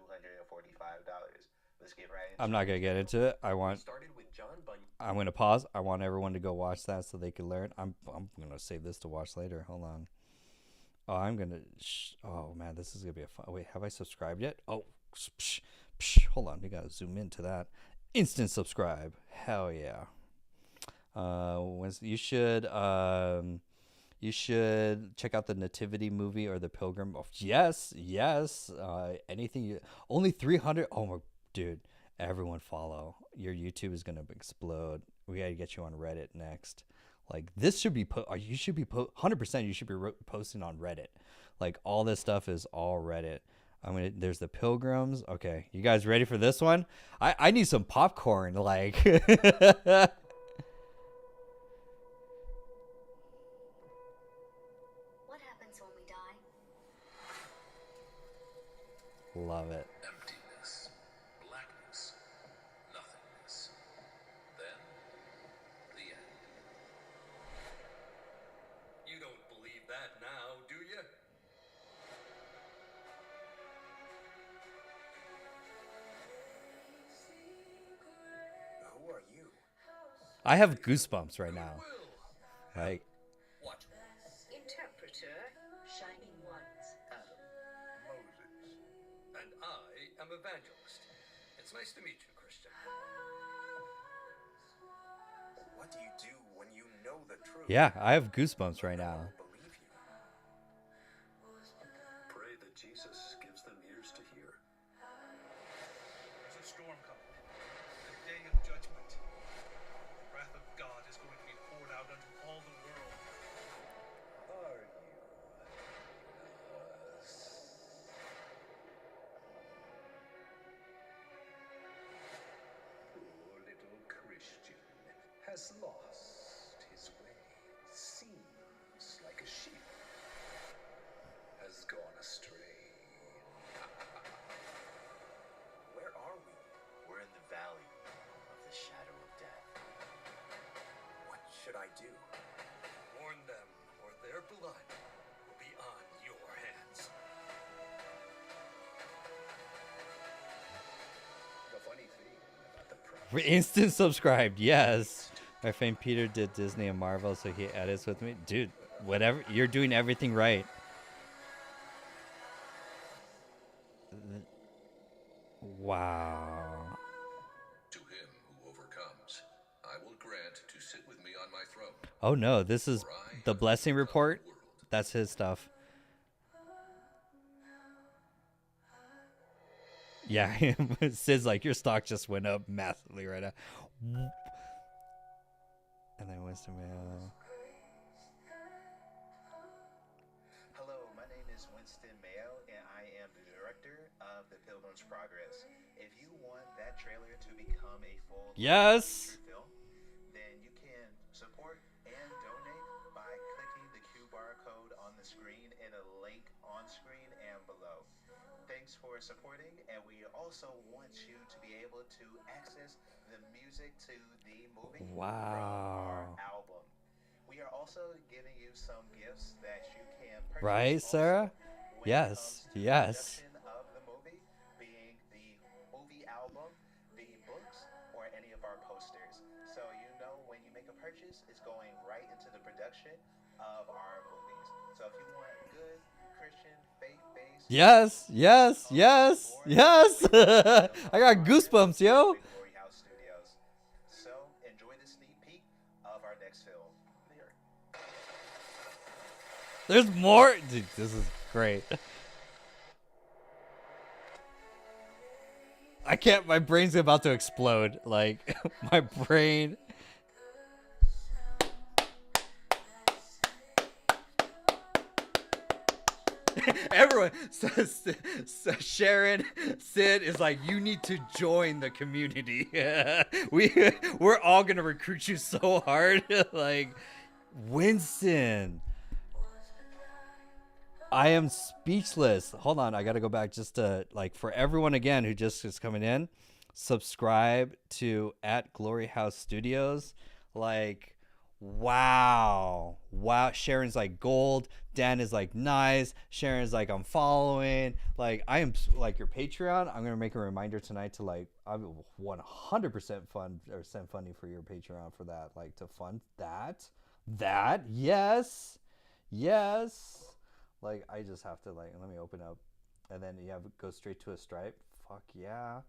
Let's get right into I'm not gonna get into it. Started with John Bunyan. I'm gonna pause. I want everyone to go watch that so they can learn. I'm gonna save this to watch later. Hold on. Oh, I'm gonna. Oh man, this is gonna be a fun. Wait, have I subscribed yet? Oh, hold on. We gotta zoom into that. Instant subscribe. Hell yeah. You should check out the Nativity movie or the Pilgrim. Oh, yes. Anything you only 300. Oh my dude. Everyone follow. Your YouTube is gonna explode. We gotta get you on Reddit next. Like this should be you should be 100%. You should be posting on Reddit. Like all this stuff is all Reddit. There's the Pilgrims. Okay, you guys ready for this one? I need some popcorn. Like. What happens when we die? Love it. Emptiness, blackness, nothingness. Then, the end. You don't believe that now, do you? Who are you? I have goosebumps right now. Like. What? Interpreter, Shining Ones. Moses. And I am Evangelist. It's nice to meet you, Christian. What do you do when you know the truth? Yeah, I have goosebumps right now. Believe you. Pray that Jesus gives them ears to hear. There's a storm coming. The day of judgment. The wrath of God is going to be poured out unto all the world. Are you? Poor little Christian has lost his way. Seems like a sheep has gone astray. Where are we? We're in the valley of the shadow of death. What should I do? Warn them, or their blood will be on your hands. The funny thing about the prophet Instant subscribed, yes. My friend Peter did Disney and Marvel, so he edits with me. Dude, whatever. You're doing everything right. Wow. to him who overcomes, I will grant to sit with me on my throne. Oh no, this is the blessing report. That's his stuff. Yeah, Sid's like, your stock just went up massively right now. And then Winston Mayo. Hello, my name is Winston Mayo, and I am the director of The Pilgrim's Progress. If you want that trailer to become a full Yes. film, then you can support and donate by clicking the QR code on the screen and a link on screen and below. Thanks for supporting, and we also want you to be able to access the music to the movie from our Wow. album. We are also giving you some gifts that you can purchase. Right, also Sarah? when it Yes, comes to yes. the production of the movie, being the movie album, the books, or any of our posters. So you know when you make a purchase, it's going right into the production of our movies. So if you want good Christian faith-based Yes. I got goosebumps, yo. Glory House Studios. So enjoy the sneak peek of our next film. There. There's more. Dude, this is great. I can't. My brain's about to explode. Like my brain. Everyone, Sharon, Sid is like, you need to join the community. We're all gonna recruit you so hard. Like, Winston, I am speechless. Hold on, I gotta go back just to like for everyone again who just is coming in. Subscribe to @GloryHouseStudios. Like, wow. Sharon's like gold. Dan is like nice. Sharon's like I'm following. Like I am like your Patreon. I'm gonna make a reminder tonight to like I'm 100% fund or send funding for your Patreon for that. Like to fund that. Yes. Like I just have to like let me open up, and then you have go straight to a Stripe. Fuck yeah.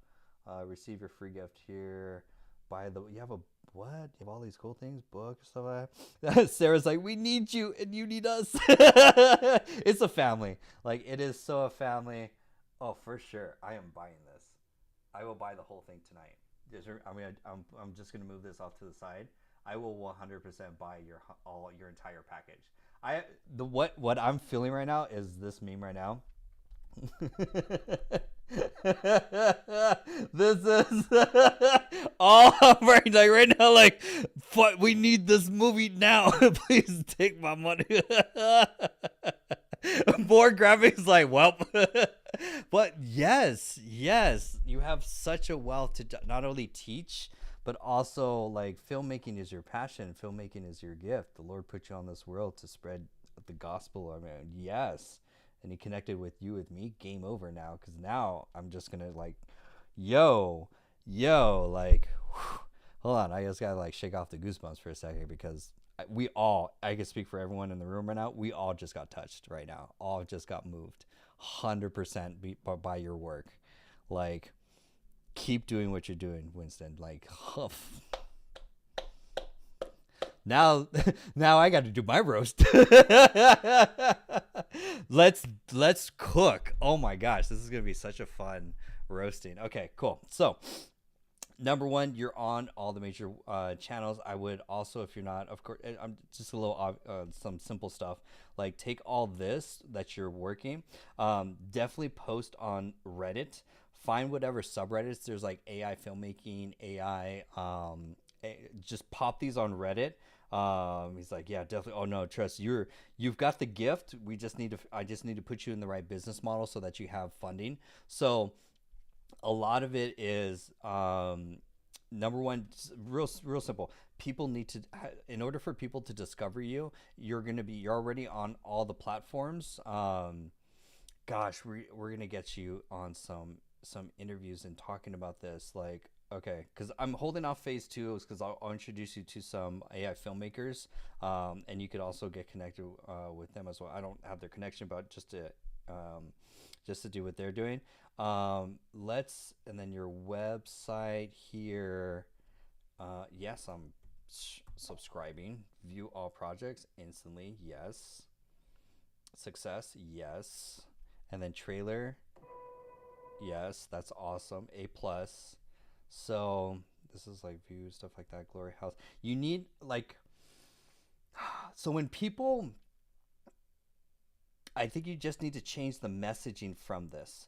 Receive your free gift here. You have a what? You have all these cool things, books, stuff like that. Sarah's like, we need you and you need us. It's a family. Like it is so a family. Oh, for sure. I am buying this. I will buy the whole thing tonight. I'm just gonna move this off to the side. I will 100% buy your entire package. What I'm feeling right now is this meme right now. This is all I'm right, like right now. Like, fuck, we need this movie now. Please take my money. More graphics, like, well, but yes, you have such a wealth to not only teach, but also like filmmaking is your passion. Filmmaking is your gift. The Lord put you on this world to spread the gospel. I mean, yes. And he connected with me. Game over now, because now I'm just gonna like, yo, like, whew, hold on, I just gotta like shake off the goosebumps for a second, because I can speak for everyone in the room right now. We all just got touched right now. All just got moved, 100% by your work. Like, keep doing what you're doing, Winston. Like, Now I got to do my roast. Let's cook. Oh my gosh, this is gonna be such a fun roasting. Okay, cool. So, number one, you're on all the major channels. I would also, if you're not, of course, I'm just a little some simple stuff. Like take all this that you're working. Definitely post on Reddit. Find whatever subreddits. There's like AI filmmaking, AI. Just pop these on Reddit. He's like, yeah, definitely. Oh no, trust you've got the gift. I just need to put you in the right business model so that you have funding. So a lot of it is, number one, real simple. People need to, in order for people to discover you, you're already on all the platforms. Gosh, we're going to get you on some interviews and talking about this. Like, okay, because I'm holding off phase 2 because I'll introduce you to some AI filmmakers, and you could also get connected with them as well. I don't have their connection, but just to do what they're doing. And then your website here. Yes, I'm subscribing. View all projects instantly. Yes. Success. Yes. And then trailer. Yes, that's awesome. A+. So this is like view stuff like that. Glory House. You need like, so when people, I think you just need to change the messaging from this,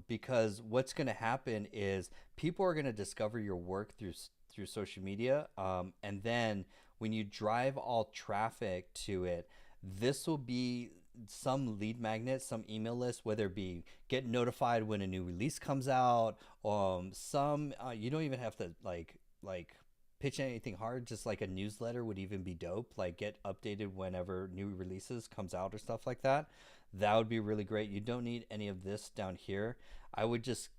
because what's going to happen is people are going to discover your work through social media, and then when you drive all traffic to it, this will be some lead magnet, some email list, whether it be get notified when a new release comes out, you don't even have to like pitch anything hard, just like a newsletter would even be dope, like get updated whenever new releases comes out or stuff like that. That would be really great. You don't need any of this down here. I would just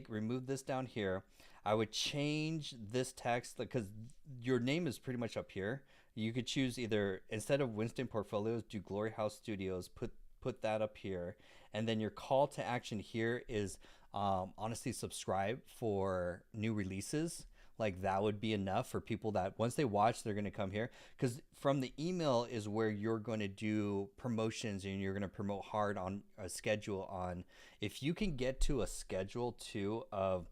remove this down here. I would change this text because your name is pretty much up here. You could choose either, instead of Winston Portfolios, do Glory House Studios, put that up here. And then your call to action here is honestly subscribe for new releases. like that would be enough for people that once they watch, they're going to come here. Because from the email is where you're going to do promotions and you're going to promote hard on a schedule on. If you can get to a schedule too of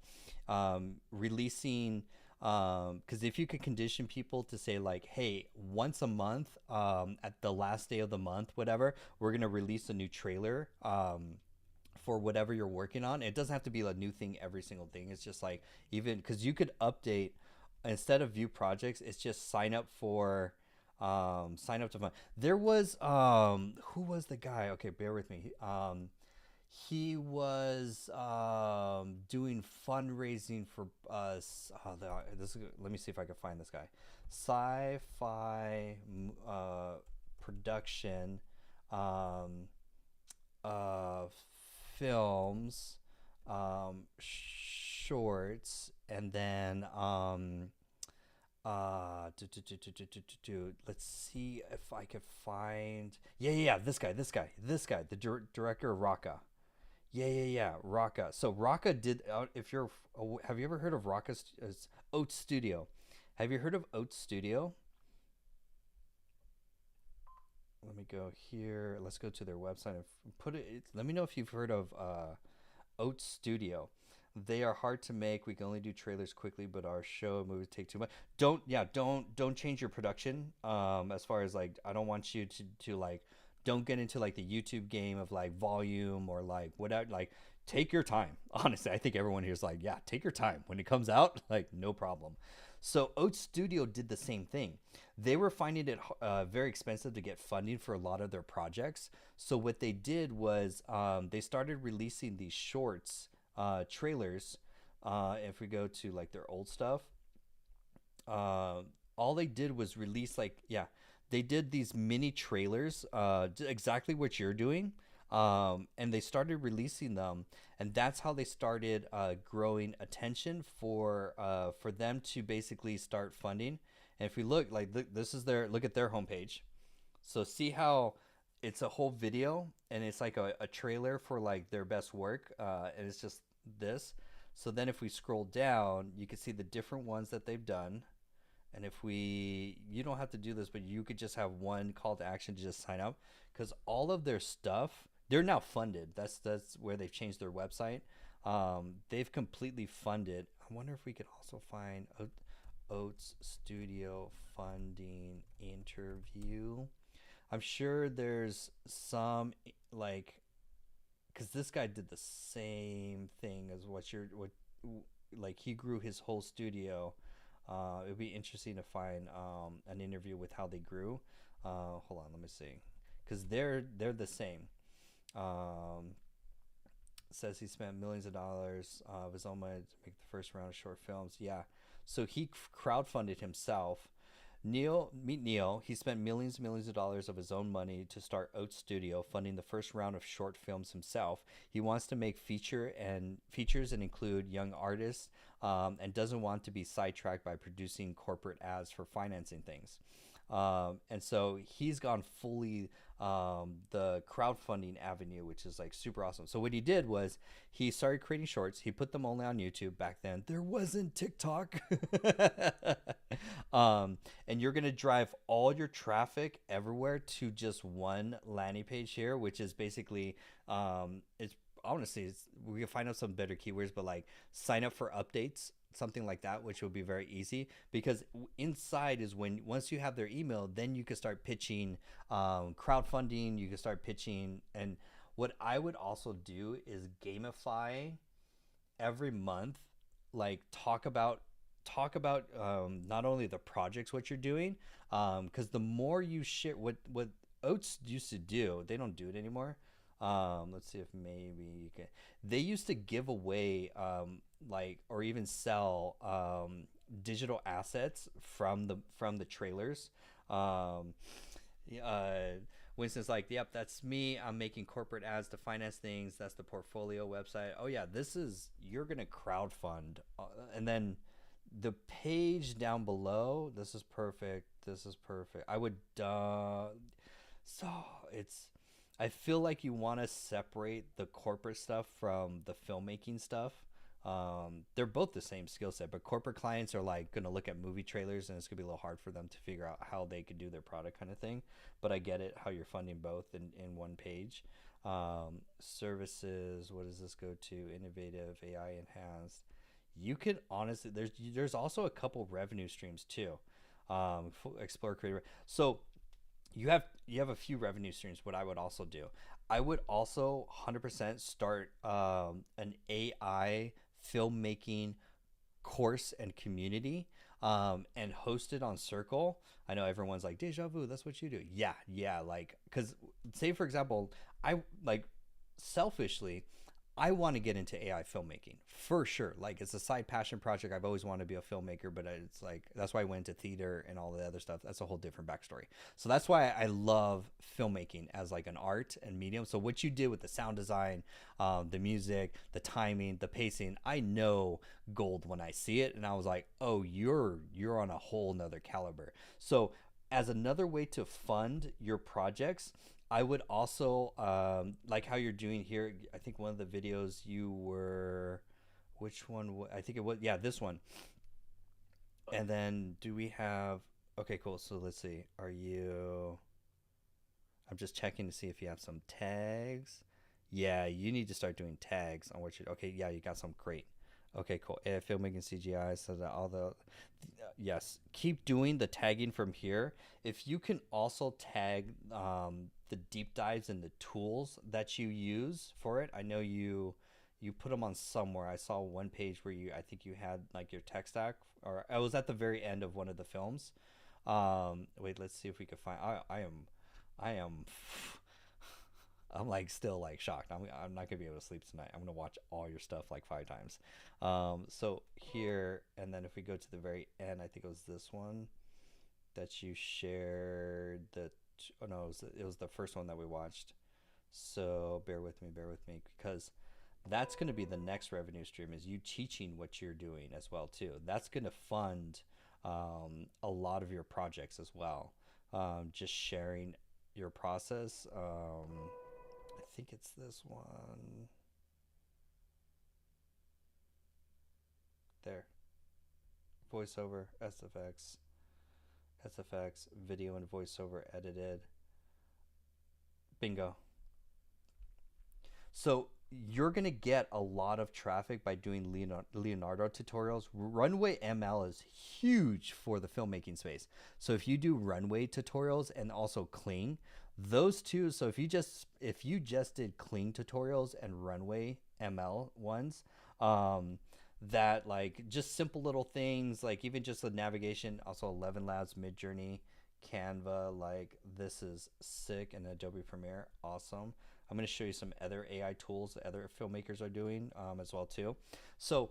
releasing, because if you could condition people to say like, hey, once a month, at the last day of the month, whatever, we're going to release a new trailer, for whatever you're working on. It doesn't have to be a new thing every single thing. It's just like, even because you could update instead of view projects, it's just sign up for sign up to fund. There was who was the guy? Okay, bear with me. He was doing fundraising for let me see if I can find this guy. Sci-fi production films, shorts, and then let's see if I could find this guy, the director of Raka. Raka. So Raka did, if you're, have you ever heard of Raka's Oat Studio? Have you heard of Oat Studio? Let me go here. Let's go to their website and put it. Let me know if you've heard of Oat Studio. They are hard to make. We can only do trailers quickly, but our show and movies take too much. Don't change your production. As far as like, I don't want you to like, don't get into like the YouTube game of like volume or like whatever. Like, take your time. Honestly, I think everyone here is like, yeah, take your time. When it comes out, like, no problem. So Oat Studio did the same thing. They were finding it very expensive to get funding for a lot of their projects. So what they did was they started releasing these shorts, trailers. If we go to like their old stuff, all they did was release they did these mini trailers, exactly what you're doing. And they started releasing them, and that's how they started growing attention for them to basically start funding. And if we look, this is look at their homepage. So see how it's a whole video, and it's like a trailer for like their best work, and it's just this. So then if we scroll down, you can see the different ones that they've done. And if you don't have to do this, but you could just have one call to action to just sign up, because all of their stuff, they're now funded. That's where they've changed their website. They've completely funded. I wonder if we could also find Oats Studio funding interview. I'm sure there's some, like, because this guy did the same thing as like he grew his whole studio. It would be interesting to find an interview with how they grew. Hold on, let me see, because they're the same. Says he spent millions of dollars of his own money to make the first round of short films. Yeah, so he crowdfunded himself. Meet Neil. He spent millions and millions of dollars of his own money to start Oat Studio, funding the first round of short films himself. He wants to make features and include young artists, and doesn't want to be sidetracked by producing corporate ads for financing things. And so he's gone fully the crowdfunding avenue, which is like super awesome. So what he did was he started creating shorts. He put them only on YouTube. Back then there wasn't TikTok. And you're going to drive all your traffic everywhere to just one landing page here, which is basically, it's honestly, we can find out some better keywords, but like sign up for updates, something like that, which would be very easy, because inside is once you have their email, then you can start pitching crowdfunding. You can start pitching. And what I would also do is gamify every month, like talk about not only the projects, what you're doing, because the more you share, what Oats used to do, they don't do it anymore. Let's see if maybe you can. They used to give away or even sell digital assets from the trailers. Winston's like, yep, that's me. I'm making corporate ads to finance things. That's the portfolio website. Oh yeah, you're gonna crowdfund, and then the page down below. This is perfect. I would I feel like you want to separate the corporate stuff from the filmmaking stuff. They're both the same skill set, but corporate clients are like going to look at movie trailers and it's going to be a little hard for them to figure out how they could do their product kind of thing. But I get it, how you're funding both in one page. Services, what does this go to? Innovative, AI enhanced. You could honestly, there's also a couple revenue streams too. Explore creator. So you have a few revenue streams. What I would also do, I would also 100% start an AI filmmaking course and community, and host it on Circle. I know everyone's like, deja vu, that's what you do. Yeah, like, because say for example, I like, selfishly, I want to get into AI filmmaking for sure. Like, it's a side passion project. I've always wanted to be a filmmaker, but it's like, that's why I went to theater and all the other stuff. That's a whole different backstory. So that's why I love filmmaking as like an art and medium. So what you did with the sound design, the music, the timing, the pacing, I know gold when I see it. And I was like, oh, you're on a whole nother caliber. So as another way to fund your projects, I would also, like how you're doing here. I think one of the videos you were, which one? I think it was, yeah, this one. And then do we have, okay, cool. So let's see. Are you, I'm just checking to see if you have some tags. Yeah, you need to start doing tags on what you, okay, yeah, you got some, great. Okay, cool. Filmmaking CGI, so that all the, yes, keep doing the tagging from here. If you can also tag the deep dives and the tools that you use for it. I know you put them on somewhere. I saw one page where I think you had like your tech stack, or I was at the very end of one of the films. Wait, let's see if we could find, I'm like still like shocked. I'm not gonna be able to sleep tonight. I'm gonna watch all your stuff like 5 times. So here, and then if we go to the very end, I think it was this one that you shared. Oh no, it was the first one that we watched. So bear with me, because that's gonna be the next revenue stream, is you teaching what you're doing as well too. That's gonna fund a lot of your projects as well. Just sharing your process. I think it's this one. There. Voiceover, SFX, video and voiceover edited. Bingo. So you're going to get a lot of traffic by doing Leonardo tutorials. Runway ML is huge for the filmmaking space. So if you do Runway tutorials and also Kling, those two, so if you just did Kling tutorials and Runway ML ones, that like just simple little things, like even just the navigation, also 11 Labs, Midjourney, Canva, like this is sick, and Adobe Premiere, awesome. I'm going to show you some other AI tools that other filmmakers are doing as well too. So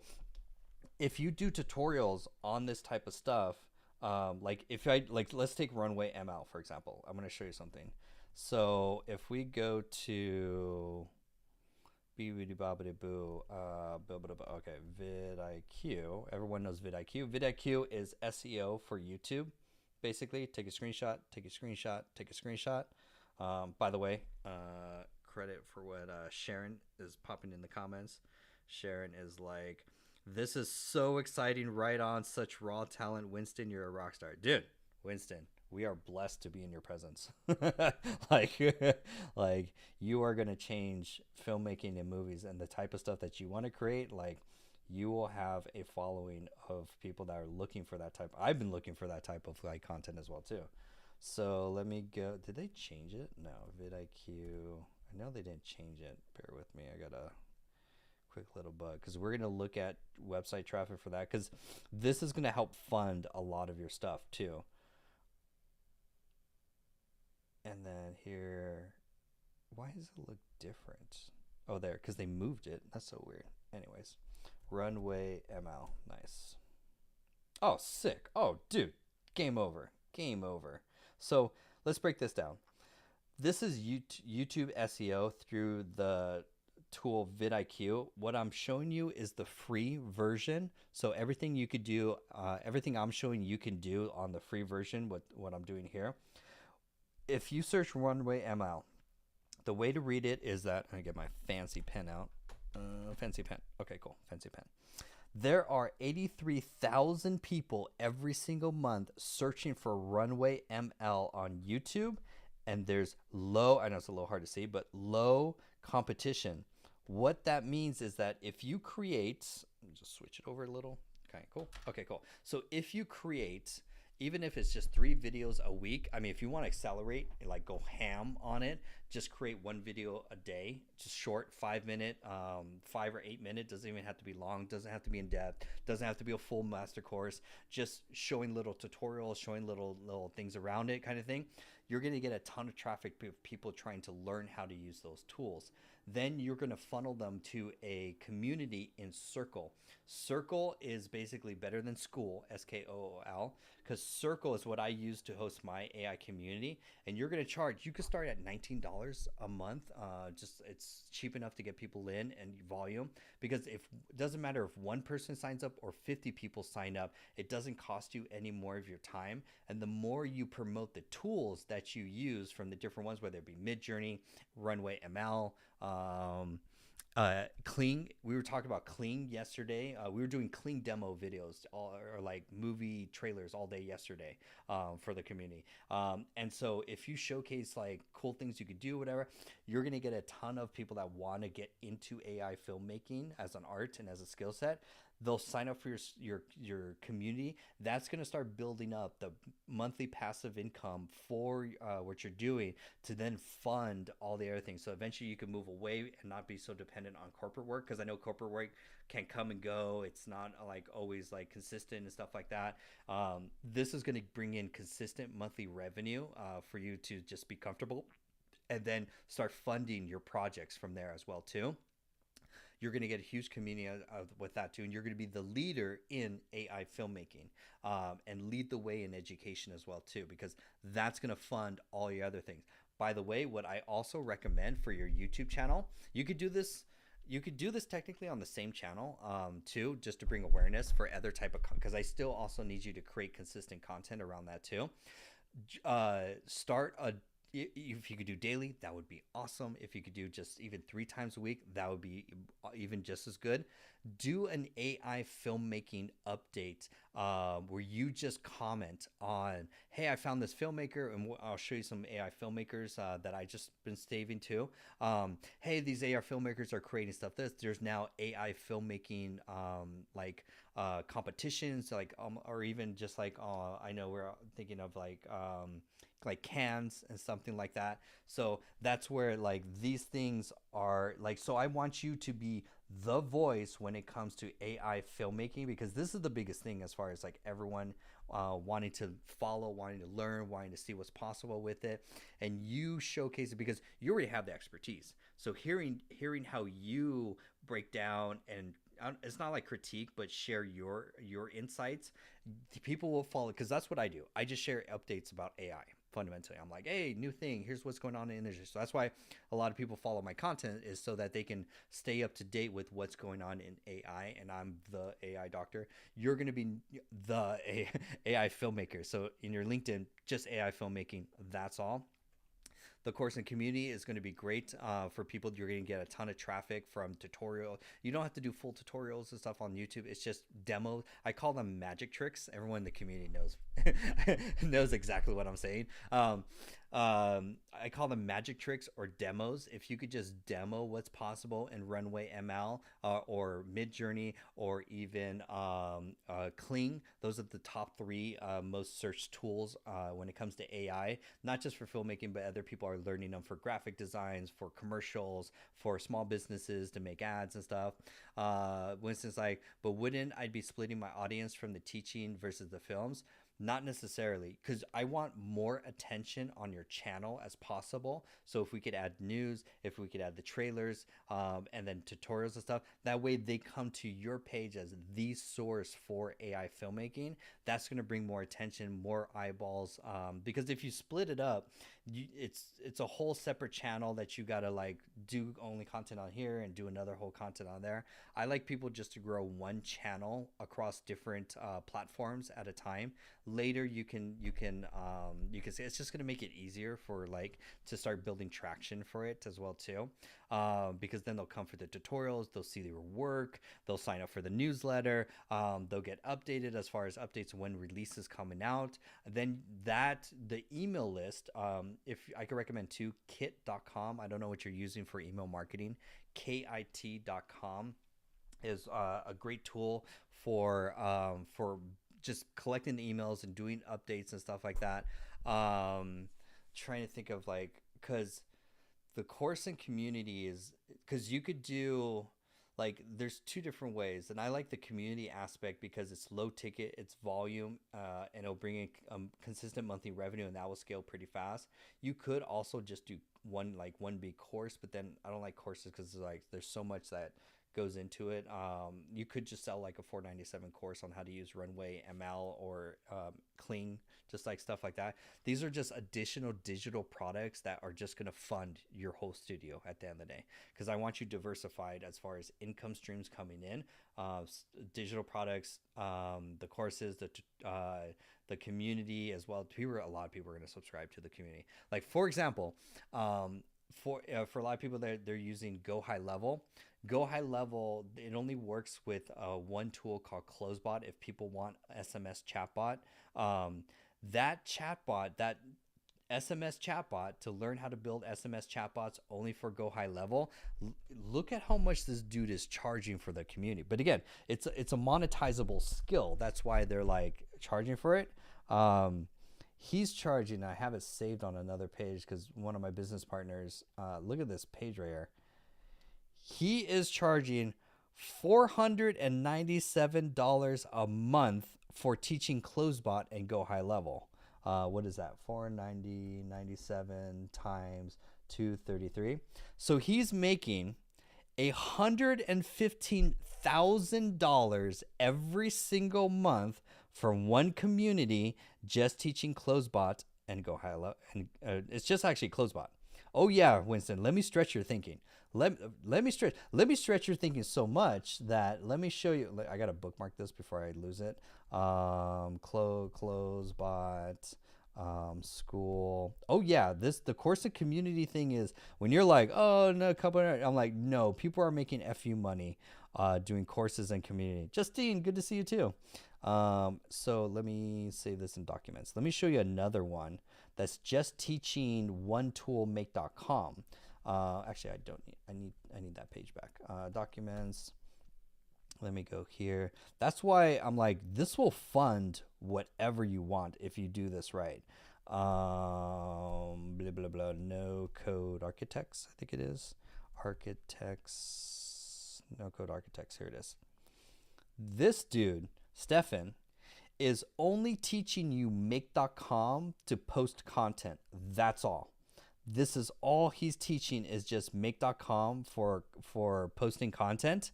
if you do tutorials on this type of stuff, like if I like, let's take Runway ML for example. I'm going to show you something. So if we go to okay, vidIQ. Everyone knows vidIQ. vidIQ is SEO for YouTube. Basically, take a screenshot, take a screenshot, take a screenshot. By the way, credit for what Sharon is popping in the comments. Sharon is like, this is so exciting, right on, such raw talent. Winston, you're a rock star. Dude, Winston, we are blessed to be in your presence. like you are going to change filmmaking and movies and the type of stuff that you want to create. Like, you will have a following of people that are looking for that type. I've been looking for that type of like content as well too. So let me go. Did they change it? No, vidIQ. I know they didn't change it. Bear with me. I got a quick little bug, because we're going to look at website traffic for that, because this is going to help fund a lot of your stuff too. And then here, why does it look different? Oh, there, because they moved it. That's so weird. Anyways, Runway ML. Nice. Oh, sick. Oh, dude, game over. Game over. So let's break this down. This is YouTube SEO through the tool vidIQ. What I'm showing you is the free version. So everything you could do, everything I'm showing you can do on the free version with what I'm doing here. If you search Runway ML, the way to read it is that, I get my fancy pen out. Fancy pen. Okay, cool. Fancy pen. There are 83,000 people every single month searching for Runway ML on YouTube, and there's low, I know it's a little hard to see, but low competition. What that means is that if you create, let me just switch it over a little. Okay, cool. Okay, cool. So if you create, even if it's just 3 videos a week, I mean, if you want to accelerate, like go ham on it, just create 1 video a day, just short, 5-minute, 5 or 8 minute, doesn't even have to be long, doesn't have to be in depth, doesn't have to be a full master course, just showing little tutorials, showing little things around it kind of thing. You're going to get a ton of traffic of people trying to learn how to use those tools. Then you're going to funnel them to a community in Circle. Circle is basically better than School, SKOOL, because Circle is what I use to host my AI community. And you're going to charge, you could start at $19 a month. Just it's cheap enough to get people in and volume, because if it doesn't matter if 1 person signs up or 50 people sign up, it doesn't cost you any more of your time. And the more you promote the tools that you use from the different ones, whether it be Midjourney, Runway ML, Kling. We were talking about Kling yesterday. We were doing Kling demo videos, or like movie trailers all day yesterday for the community. And so if you showcase like cool things you could do, whatever, you're going to get a ton of people that want to get into AI filmmaking as an art and as a skill set. They'll sign up for your community. That's going to start building up the monthly passive income for what you're doing to then fund all the other things. So eventually you can move away and not be so dependent on corporate work, because I know corporate work can come and go. It's not like always like consistent and stuff like that. This is going to bring in consistent monthly revenue for you to just be comfortable, and then start funding your projects from there as well too. You're going to get a huge community with that too, and you're going to be the leader in AI filmmaking, and lead the way in education as well too, because that's going to fund all your other things. By the way, what I also recommend for your YouTube channel, you could do this technically on the same channel too, just to bring awareness for other type of, because I still also need you to create consistent content around that too. If you could do daily, that would be awesome. If you could do just even 3 times a week, that would be even just as good. Do an AI filmmaking update where you just comment on, hey, I found this filmmaker, and I'll show you some AI filmmakers that I just been staving to. Hey, these AI filmmakers are creating stuff. There's now AI filmmaking competitions, like or even just like I know we're thinking of like Cannes and something like that. So that's where like these things are like, so I want you to be the voice when it comes to AI filmmaking, because this is the biggest thing as far as like everyone wanting to follow, wanting to learn, wanting to see what's possible with it, and you showcase it because you already have the expertise. So hearing how you break down, and it's not like critique, but share your insights, people will follow, because that's what I do. I just share updates about AI. Fundamentally, I'm like, hey, new thing, here's what's going on in the industry. So that's why a lot of people follow my content, is so that they can stay up to date with what's going on in AI. And I'm the AI doctor. You're going to be the AI filmmaker. So in your LinkedIn, just AI filmmaking, that's all. The course and community is going to be great for people. You're going to get a ton of traffic from tutorial. You don't have to do full tutorials and stuff on YouTube. It's just demos. I call them magic tricks. Everyone in the community knows exactly what I'm saying. I call them magic tricks or demos. If you could just demo what's possible in Runway ML or Midjourney or even Kling, those are the top 3 most searched tools when it comes to AI, not just for filmmaking, but other people are learning them for graphic designs, for commercials, for small businesses to make ads and stuff. For instance, but wouldn't I be splitting my audience from the teaching versus the films? Not necessarily, because I want more attention on your channel as possible. So if we could add news, if we could add the trailers, and then tutorials and stuff, that way they come to your page as the source for AI filmmaking. That's going to bring more attention, more eyeballs. Because if you split it up, it's a whole separate channel that you gotta like do only content on here and do another whole content on there. I like people just to grow one channel across different platforms at a time. Later you can say it's just gonna make it easier for like to start building traction for it as well too, because then they'll come for the tutorials, they'll see their work, they'll sign up for the newsletter, they'll get updated as far as updates when releases coming out. Then the email list, if I could recommend too, kit.com. I don't know what you're using for email marketing. kit.com is a great tool for just collecting the emails and doing updates and stuff like that. Trying to think of like, because the course and community is, because you could do like, there's two different ways, and I like the community aspect because it's low ticket, it's volume, and it'll bring in consistent monthly revenue, and that will scale pretty fast. You could also just do one big course, but then I don't like courses because like there's so much that goes into it. You could just sell like a $4.97 course on how to use Runway ML or Kling, just like stuff like that. These are just additional digital products that are just going to fund your whole studio at the end of the day, because I want you diversified as far as income streams coming in. Digital products, the courses, the community as well. A lot of people are going to subscribe to the community. Like for example, for a lot of people they're using Go High Level. Go High Level, it only works with one tool called CloseBot. If people want SMS chatbot, that chatbot, that SMS chatbot, to learn how to build SMS chatbots only for Go High Level, look at how much this dude is charging for the community. But again, it's a monetizable skill. That's why they're like charging for it. He's charging, I have it saved on another page because one of my business partners, look at this page right here. He is charging $497 a month for teaching CloseBot and Go High Level. What is that? $497 times 233. So he's making $115,000 every single month from one community just teaching CloseBot and Go High Level. And it's just actually CloseBot. Oh yeah, Winston, let me stretch your thinking. Let me stretch your thinking so much that let me show you. I gotta bookmark this before I lose it. CloseBot school. Oh yeah, the course and community thing is when you're like, oh no, I'm like, no, people are making FU money doing courses and community. Justine, good to see you too. So let me save this in documents. Let me show you another one that's just teaching one tool, make.com. Actually, I need that page back. Documents. Let me go here. That's why I'm like, this will fund whatever you want if you do this right. Blah, blah, blah. No Code Architects, I think it is. Architects. No Code Architects. Here it is. This dude, Stefan, is only teaching you make.com to post content. That's all. This is all he's teaching, is just make.com for posting content.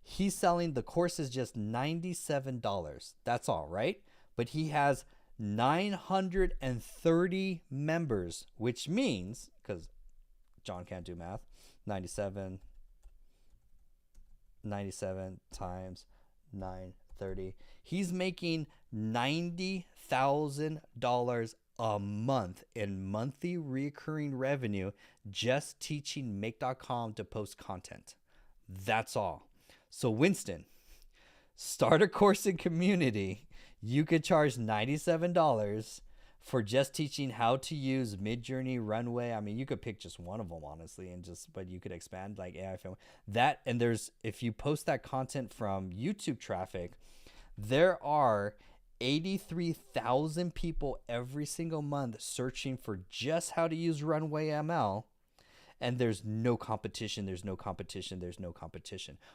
He's selling the course is just $97. That's all, right? But he has 930 members, which means, because John can't do math, 97 times 930. He's making $90,000 a month in monthly recurring revenue just teaching make.com to post content. That's all. So Winston, start a course in community. You could charge $97 for just teaching how to use Midjourney, Runway. I mean, you could pick just one of them, honestly, but you could expand like AI film. That, and if you post that content from YouTube traffic, there are 83,000 people every single month searching for just how to use Runway ML. And there's no competition.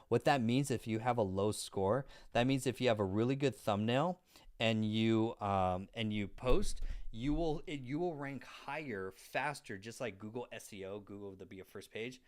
What that means, if you have a low score, that means if you have a really good thumbnail and you post, you will rank higher faster, just like Google SEO, Google to be a first page,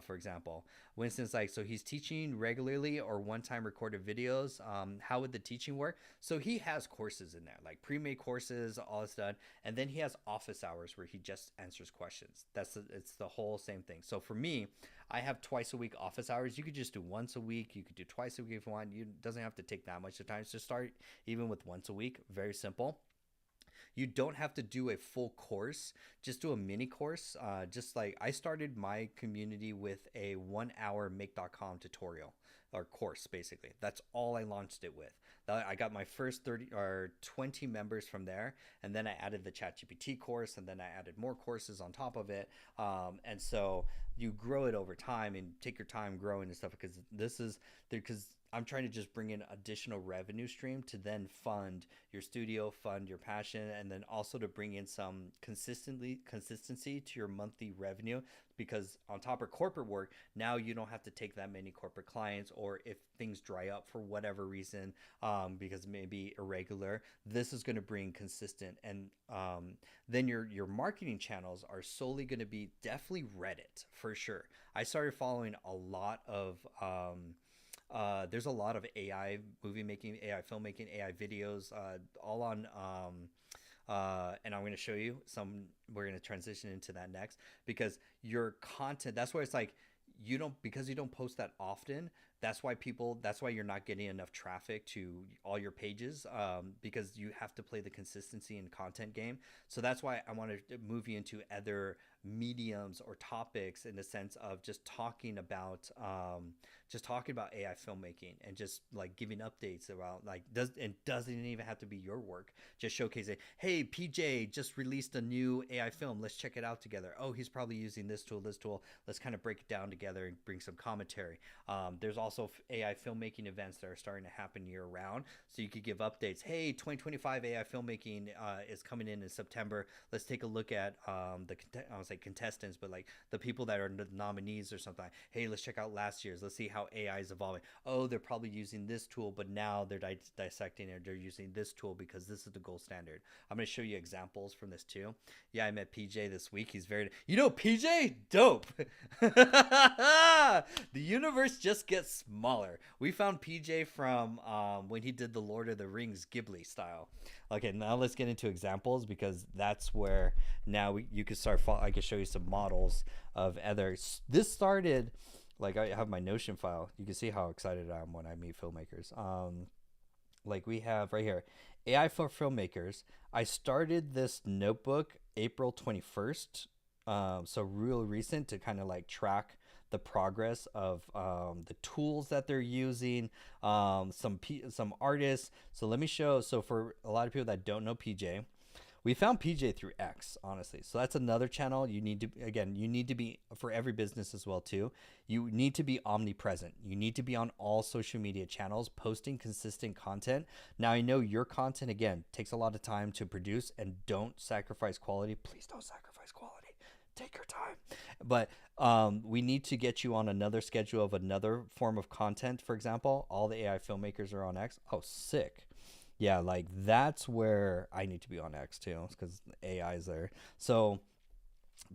for example. Winston's like, so he's teaching regularly or one-time recorded videos. How would the teaching work? So he has courses in there, like pre-made courses, all this done, and then he has office hours where he just answers questions. It's the whole same thing. So for me, I have twice a week office hours. You could just do once a week. You could do twice a week if you want. It doesn't have to take that much time. So start even with once a week. Very simple. You don't have to do a full course. Just do a mini course. Just like I started my community with a 1 hour make.com tutorial or course, basically. That's all I launched it with. I got my first 30 or 20 members from there, and then I added the ChatGPT course, and then I added more courses on top of it. And so you grow it over time and take your time growing and stuff, because I'm trying to just bring in additional revenue stream to then fund your studio, fund your passion, and then also to bring in some consistency to your monthly revenue. Because on top of corporate work, now you don't have to take that many corporate clients, or if things dry up for whatever reason, because it may be irregular, this is going to bring consistent. And then your marketing channels are solely going to be definitely Reddit for sure. I started following a lot of there's a lot of AI movie making, AI filmmaking, AI videos, all on and I'm going to show you some. We're going to transition into that next, because your content, that's why it's like because you don't post that often, that's why you're not getting enough traffic to all your pages, because you have to play the consistency and content game. So that's why I want to move you into other mediums or topics, in the sense of just talking about AI filmmaking, and just like giving updates about doesn't even have to be your work, just showcasing, hey, PJ just released a new AI film, let's check it out together. Oh, he's probably using this tool, let's kind of break it down together and bring some commentary. There's also AI filmmaking events that are starting to happen year round, so you could give updates. Hey, 2025 AI filmmaking is coming in September. Let's take a look at I was like contestants, but like the people that are the nominees or something. Hey, let's check out last year's. Let's see how AI is evolving. Oh, they're probably using this tool, but now they're dissecting it. They're using this tool because this is the gold standard. I'm going to show you examples from this too. Yeah, I met PJ this week. He's PJ, dope. The universe just gets smaller. We found PJ from when he did the Lord of the Rings Ghibli style. Okay, now let's get into examples, because that's where now you can start. I can show you some models of others. This started, like, I have my Notion file. You can see how excited I am when I meet filmmakers. Like we have right here, AI for filmmakers. I started this notebook April 21st. So real recent, to kind of like track the progress of the tools that they're using, some artists. So let me show. So for a lot of people that don't know PJ, we found PJ through X, honestly. So that's another channel. You need to be, for every business as well too, you need to be omnipresent. You need to be on all social media channels, posting consistent content. Now, I know your content, again, takes a lot of time to produce, and don't sacrifice quality. Please don't sacrifice quality. Take your time. But we need to get you on another schedule of another form of content. For example, all the AI filmmakers are on X. Oh, sick. Yeah, like that's where I need to be on X too, because AI is there. So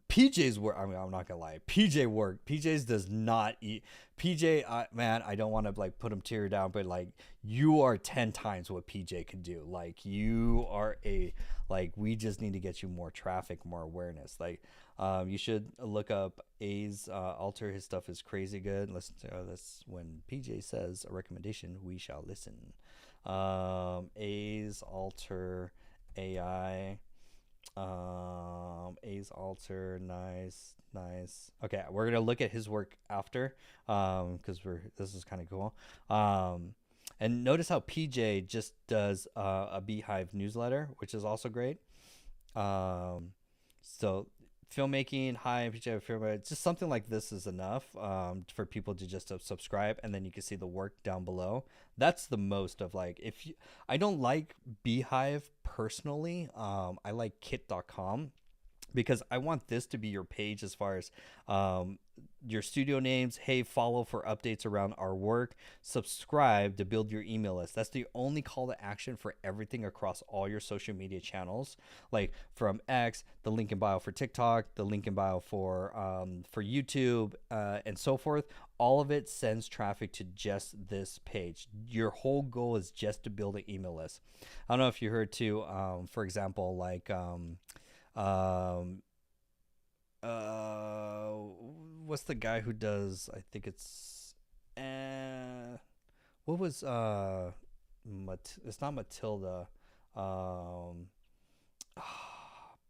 PJ's work, I mean, I'm not gonna lie, PJ's does not eat. PJ, man, I don't want to like put him tear down, but like you are 10 times what PJ could do. Like you are we just need to get you more traffic, more awareness. Like you should look up A's Alter. His stuff is crazy good. Listen to this. When PJ says a recommendation, we shall listen. A's Alter AI. A's Alter, nice. Okay, we're gonna look at his work after, because this is kind of cool. And notice how PJ just does a Beehive newsletter, which is also great. So filmmaking, hi, just something like this is enough for people to just subscribe, and then you can see the work down below. That's the most of like, I don't like Beehive personally. I like kit.com, because I want this to be your page as far as your studio names. Hey, follow for updates around our work. Subscribe to build your email list. That's the only call to action for everything across all your social media channels, like from X, the link in bio for TikTok, the link in bio for YouTube, and so forth. All of it sends traffic to just this page. Your whole goal is just to build an email list. I don't know if you heard too, for example, like what's the guy who does, I think it's what was it's not Matilda,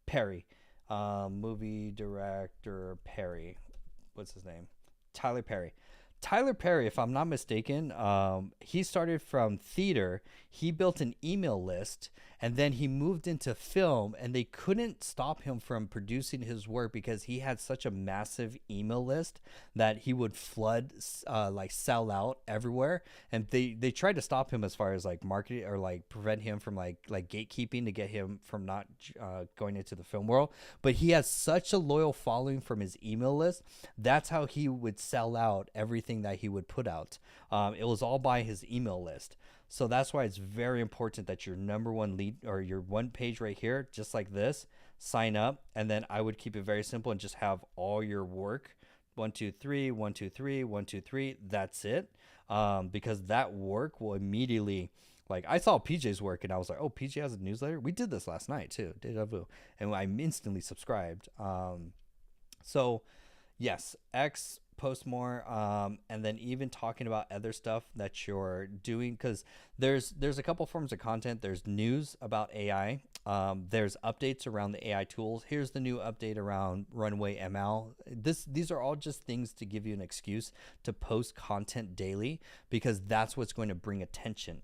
Perry, movie director Perry, what's his name, Tyler Perry. Tyler Perry, if I'm not mistaken, he started from theater. He built an email list, and then he moved into film, and they couldn't stop him from producing his work because he had such a massive email list that he would flood, like sell out everywhere. And they tried to stop him as far as like marketing or like prevent him from like gatekeeping to get him from not going into the film world. But he has such a loyal following from his email list. That's how he would sell out everything that he would put out. It was all by his email list. So that's why it's very important that your number one lead or your one page right here, just like this, sign up. And then I would keep it very simple and just have all your work 1, 2, 3, 1, 2, 3, 1, 2, 3. That's it. Because that work will immediately, like I saw PJ's work and I was like, oh, PJ has a newsletter. We did this last night too. Deja vu. And I instantly subscribed. So yes, X, post more, and then even talking about other stuff that you're doing, because there's a couple forms of content. There's news about AI, there's updates around the AI tools. Here's the new update around Runway ML. These are all just things to give you an excuse to post content daily, because that's what's going to bring attention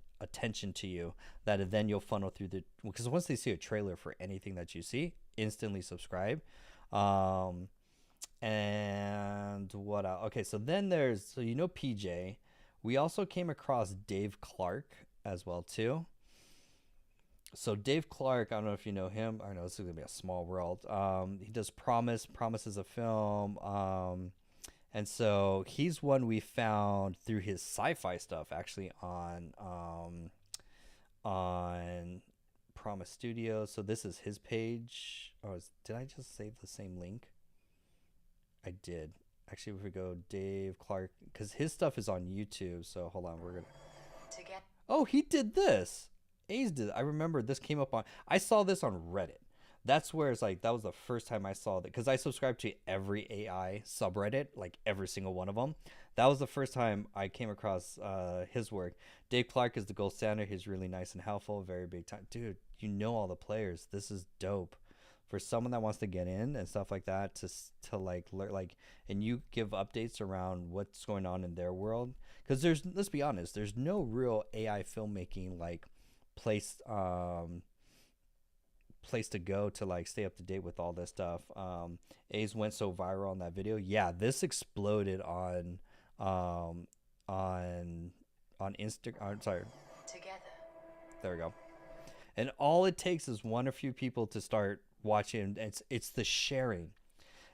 to you, that then you'll funnel through because once they see a trailer for anything that you see, instantly subscribe. And what else? Okay, so then there's PJ. We also came across Dave Clark as well too. So Dave Clark, I don't know if you know him. I know this is gonna be a small world. He does Promise is a film. And so he's one we found through his sci-fi stuff actually on Promise Studios. So this is his page. Oh, did I just save the same link? I did. Actually, if we go Dave Clark, because his stuff is on YouTube. So hold on, we're gonna. Oh, he did this. A's did. I remember this came up on. I saw this on Reddit. That's where it's like that was the first time I saw that, because I subscribe to every AI subreddit, like every single one of them. That was the first time I came across his work. Dave Clark is the gold standard. He's really nice and helpful. Very big time, dude. You know all the players. This is dope. For someone that wants to get in and stuff like that, to like learn, like, and you give updates around what's going on in their world, because let's be honest, there's no real AI filmmaking like place to go to like stay up to date with all this stuff. A's went so viral on that video. Yeah, this exploded on Instagram. Sorry. Together. There we go. And all it takes is one or few people to start watching. It's the sharing.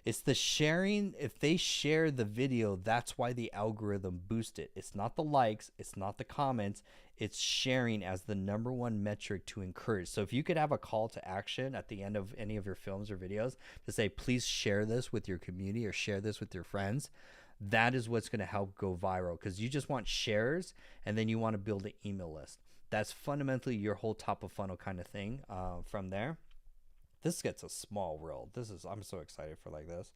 It's the sharing. If they share the video, that's why the algorithm boosts it. It's not the likes. It's not the comments. It's sharing as the number one metric to encourage. So if you could have a call to action at the end of any of your films or videos to say, please share this with your community or share this with your friends, that is what's going to help go viral, because you just want shares and then you want to build an email list. That's fundamentally your whole top of funnel kind of thing. From there, this gets a small world. I'm so excited for like this.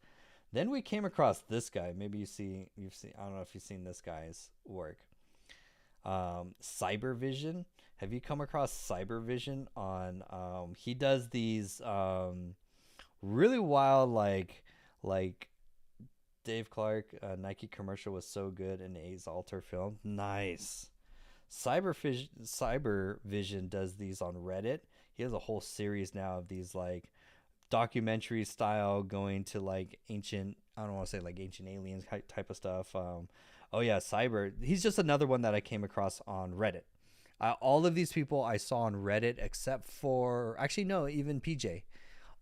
Then we came across this guy. Maybe you've seen, I don't know if you've seen this guy's work. Cybervision. Have you come across Cybervision on, he does these, really wild, like Dave Clark, Nike commercial was so good in A's Alter film. Nice. Cybervision does these on Reddit. He has a whole series now of these like documentary style, going to like ancient, I don't want to say like ancient aliens type of stuff. Oh yeah, Cyber. He's just another one that I came across on Reddit. All of these people I saw on Reddit, except for, actually no, even PJ.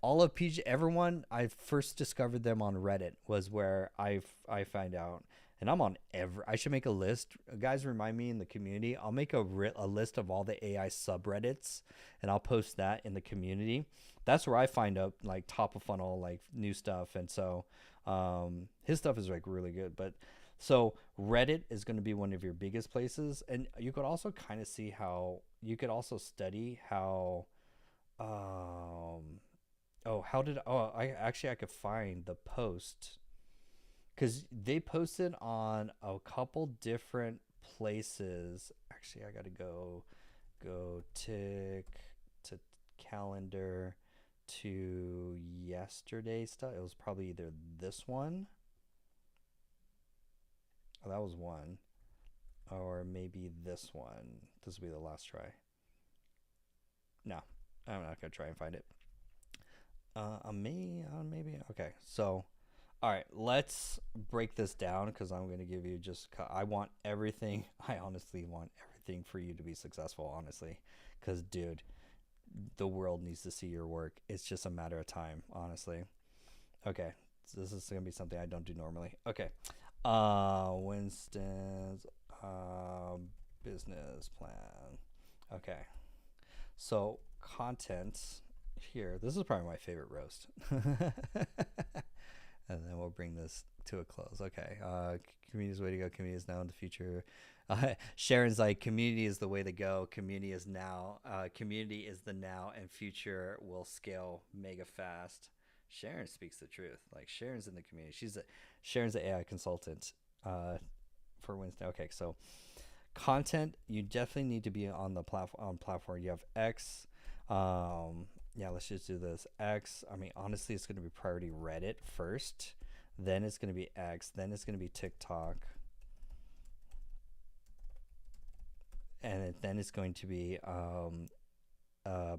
all of PG, everyone, I first discovered them on Reddit was where I find out. And I'm on I should make a list. Guys, remind me in the community. I'll make a list of all the AI subreddits, and I'll post that in the community. That's where I find out like top of funnel, like new stuff. And so his stuff is like really good. But so Reddit is going to be one of your biggest places. And you could also kind of see how, you could also study how, I could find the post, because they posted on a couple different places. Actually, I gotta go tick to calendar to yesterday stuff. It was probably either this one. Oh, that was one. Or maybe this one. This will be the last try. No, I'm not gonna try and find it. Maybe. Okay, so all right, let's break this down, because I'm going to give you I want everything. I honestly want everything for you to be successful, honestly, because, dude, the world needs to see your work. It's just a matter of time, honestly. Okay, so this is going to be something I don't do normally. Okay, Winston's business plan. Okay, so content here. This is probably my favorite roast. And then we'll bring this to a close. Okay. Community is the way to go. Community is now in the future. Sharon's like, community is the way to go. Community is now. Community is the now, and future will scale mega fast. Sharon speaks the truth. Like, Sharon's in the community. Sharon's the AI consultant for Winston. Okay, so content, you definitely need to be on the platform. You have X. Yeah, let's just do this. X, I mean, honestly, it's going to be priority Reddit first. Then it's going to be X. Then it's going to be TikTok. And then it's going to be blah,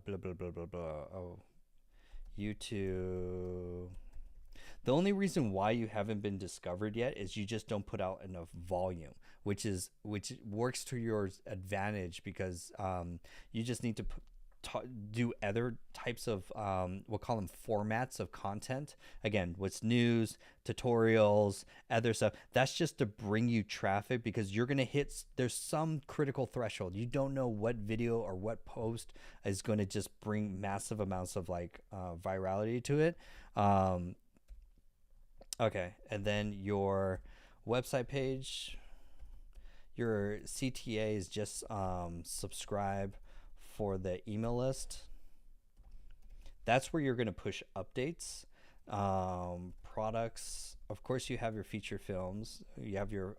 blah, blah, blah, blah. Oh, YouTube. The only reason why you haven't been discovered yet is you just don't put out enough volume, which works to your advantage, because you just need to do other types of we'll call them formats of content. Again, what's news, tutorials, other stuff. That's just to bring you traffic, because you're gonna there's some critical threshold. You don't know what video or what post is going to just bring massive amounts of like virality to it. Okay, and then your website page, your CTA is just subscribe for the email list. That's where you're going to push updates. Products, of course, you have your feature films. You have your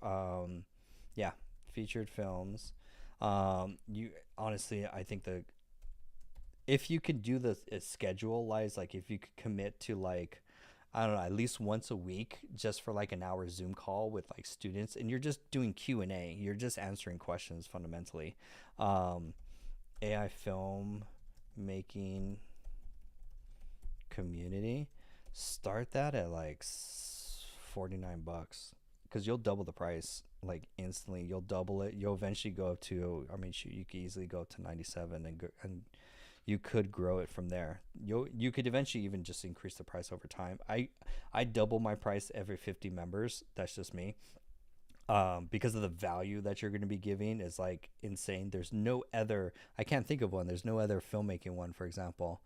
featured films. You honestly, I think if you could do the schedule wise, like if you could commit to like, I don't know, at least once a week, just for like an hour Zoom call with like students, and you're just doing Q&A. You're just answering questions fundamentally. AI film making community, start that at like $49, because you'll double the price like instantly. You'll double it. You'll eventually go up to, I mean, shoot, you could easily go up to 97, and you could grow it from there. You could eventually even just increase the price over time. I double my price every 50 members. That's just me. Because of the value that you're going to be giving is like insane. There's no other, I can't think of one. There's no other filmmaking one, for example.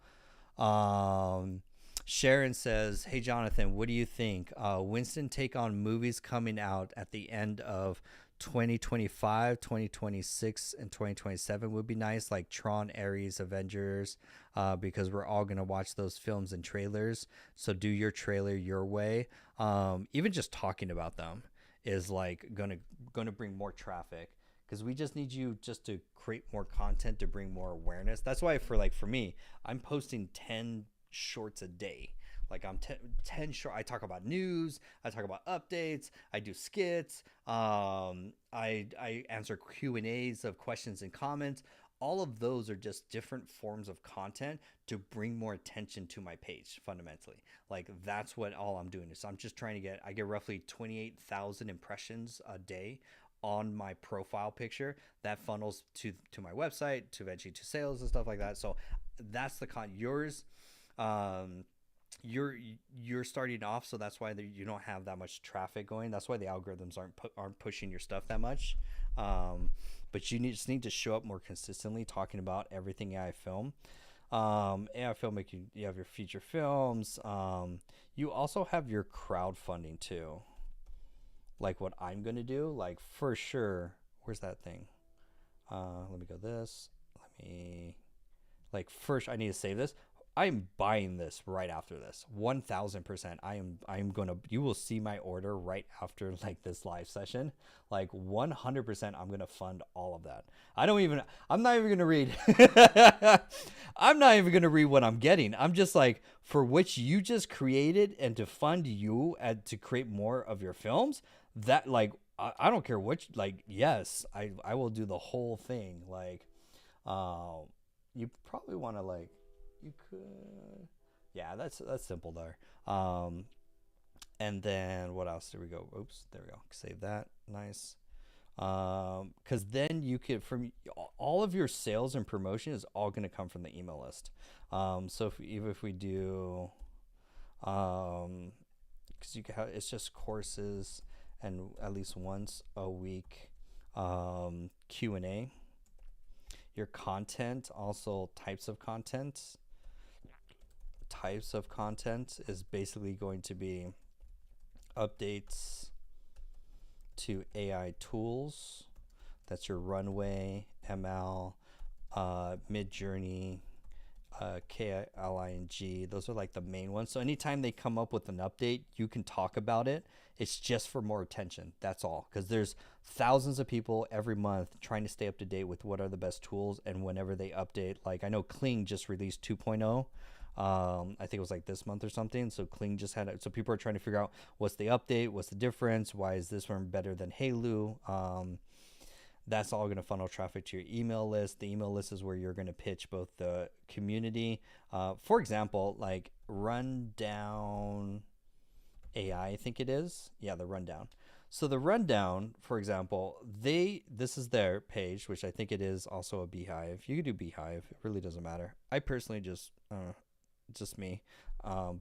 Sharon says, hey, Jonathan, what do you think? Winston take on movies coming out at the end of 2025, 2026, and 2027 would be nice, like Tron, Ares, Avengers, because we're all going to watch those films and trailers. So do your trailer your way. Even just talking about them is like gonna bring more traffic, because we just need you just to create more content to bring more awareness. That's why for me, I'm posting 10 shorts a day. Like I'm 10 short. I talk about news, I talk about updates, I do skits, I answer Q&As of questions and comments. All of those are just different forms of content to bring more attention to my page fundamentally. Like that's what all I'm doing is I'm just trying to I get roughly 28,000 impressions a day on my profile picture. That funnels to my website, to eventually to sales and stuff like that. So that's the yours. you're starting off, so that's why you don't have that much traffic going. That's why the algorithms aren't pushing your stuff that much. But you just need to show up more consistently, talking about everything AI film. AI filmmaking, you have your feature films. You also have your crowdfunding too. Like what I'm gonna do, like for sure. Where's that thing? Let me go this. Let me, like, first I need to save this. I'm buying this right after this. 1000%. I'm gonna, you will see my order right after like this live session. Like 100% I'm gonna fund all of that. I'm not even gonna read I'm not even gonna read what I'm getting. I'm just like, for which you just created and to fund you and to create more of your films, that like I don't care which, like, yes, I will do the whole thing. Like you probably want to, like, you could, yeah, that's simple there. And then what else? There we go. Oops, there we go. Save that. Nice. Because then you could, from all of your sales and promotion is all going to come from the email list. So even if we do, because you can have, it's just courses and at least once a week Q&A. Your content, also types of content is basically going to be updates to AI tools. That's your Runway, ML, Midjourney, KLING. Those are like the main ones. So anytime they come up with an update, you can talk about it. It's just for more attention. That's all. Because there's thousands of people every month trying to stay up to date with what are the best tools. And whenever they update, like I know Kling just released 2.0. I think it was like this month or something. So Kling just had it. So people are trying to figure out what's the update, what's the difference, why is this one better than Hailu. That's all going to funnel traffic to your email list. The email list is where you're going to pitch both the community. For example, like Rundown AI, I think it is. Yeah, the Rundown. So the Rundown, for example, this is their page, which I think it is also a Beehive. You can do Beehive. It really doesn't matter. I personally just me.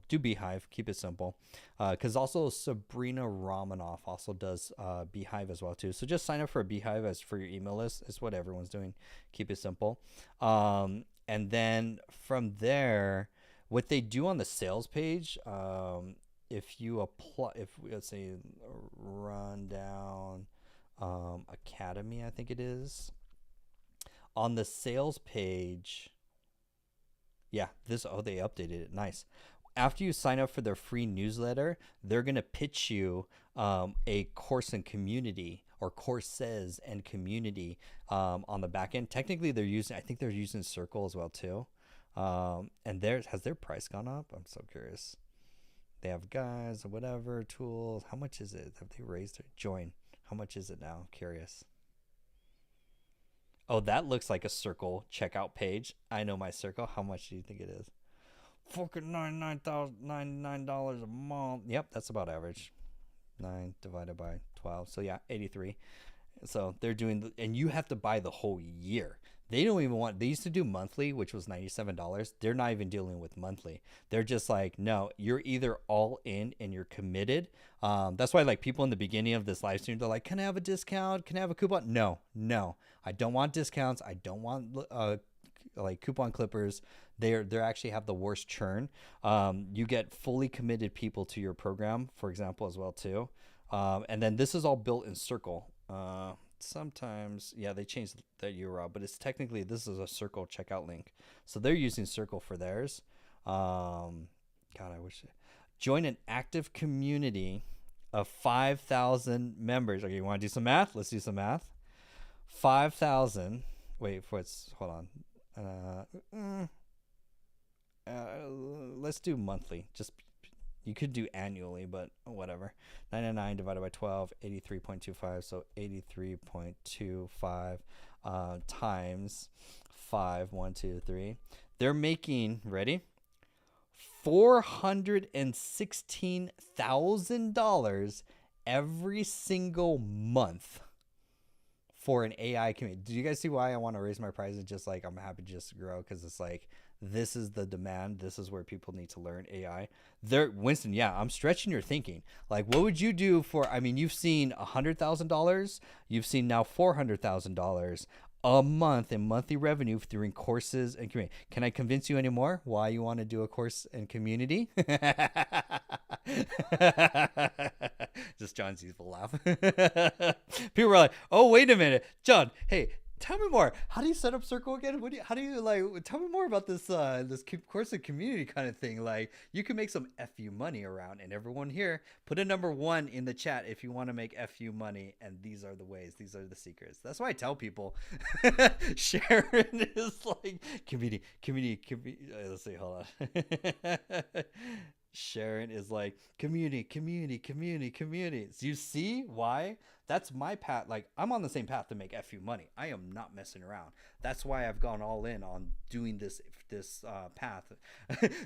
Do Beehive, keep it simple. Because also Sabrina Romanoff also does Beehive as well too. So just sign up for a Beehive as for your email list. It's what everyone's doing. Keep it simple. And then from there, what they do on the sales page, if you apply, let's say Rundown Academy, I think it is, on the sales page. Yeah, they updated it. Nice. After you sign up for their free newsletter, they're going to pitch you a course and community, or courses and community on the back end. Technically, I think they're using Circle as well too. And has their price gone up? I'm so curious. They have guides or whatever, tools. How much is it? Have they raised it? Join. How much is it now? I'm curious. Oh, that looks like a Circle checkout page. I know my Circle. How much do you think it is? Fucking $99 a month. Yep, that's about average. 9 divided by 12. So yeah, 83. So they're doing, and you have to buy the whole year. They don't even want, they used to do monthly, which was $97. They're not even dealing with monthly. They're just like, no, you're either all in and you're committed. That's why, like, people in the beginning of this live stream, they're like, can I have a discount? Can I have a coupon? No, I don't want discounts. I don't want like coupon clippers. They actually have the worst churn. You get fully committed people to your program, for example, as well too. And then this is all built in Circle. Sometimes, yeah, they changed that URL, but it's technically, this is a Circle checkout link. So they're using Circle for theirs. God, I wish. Join an active community of 5,000 members. Okay, you want to do some math? Let's do some math. 5,000. Wait, hold on. Let's do monthly. Just, you could do annually, but whatever. 99 divided by 12, 83.25. So 83.25 times 5, 1, 2, 3. They're making, ready? $416,000 every single month for an AI community. Do you guys see why I want to raise my prices? Just like, I'm happy to just grow, because it's like, This is the demand. This is where people need to learn AI. There, Winston. Yeah, I'm stretching your thinking. Like, what would you do for? I mean, you've seen $100,000. You've seen now $400,000 a month in monthly revenue doing courses and community. Can I convince you anymore why you want to do a course and community? Just John's evil laugh. People are like, "Oh, wait a minute, John. Hey, tell me more. How do you set up Circle again? How do you like? Tell me more about this course and community kind of thing. Like, you can make some FU money around, and everyone here, put a number 1 in the chat if you want to make FU money. And these are the ways. These are the secrets. That's why I tell people. Sharon is like community. Let's see. Hold on. Sharon is like community. So you see why? That's my path. Like, I'm on the same path to make FU money. I am not messing around. That's why I've gone all in on doing this path.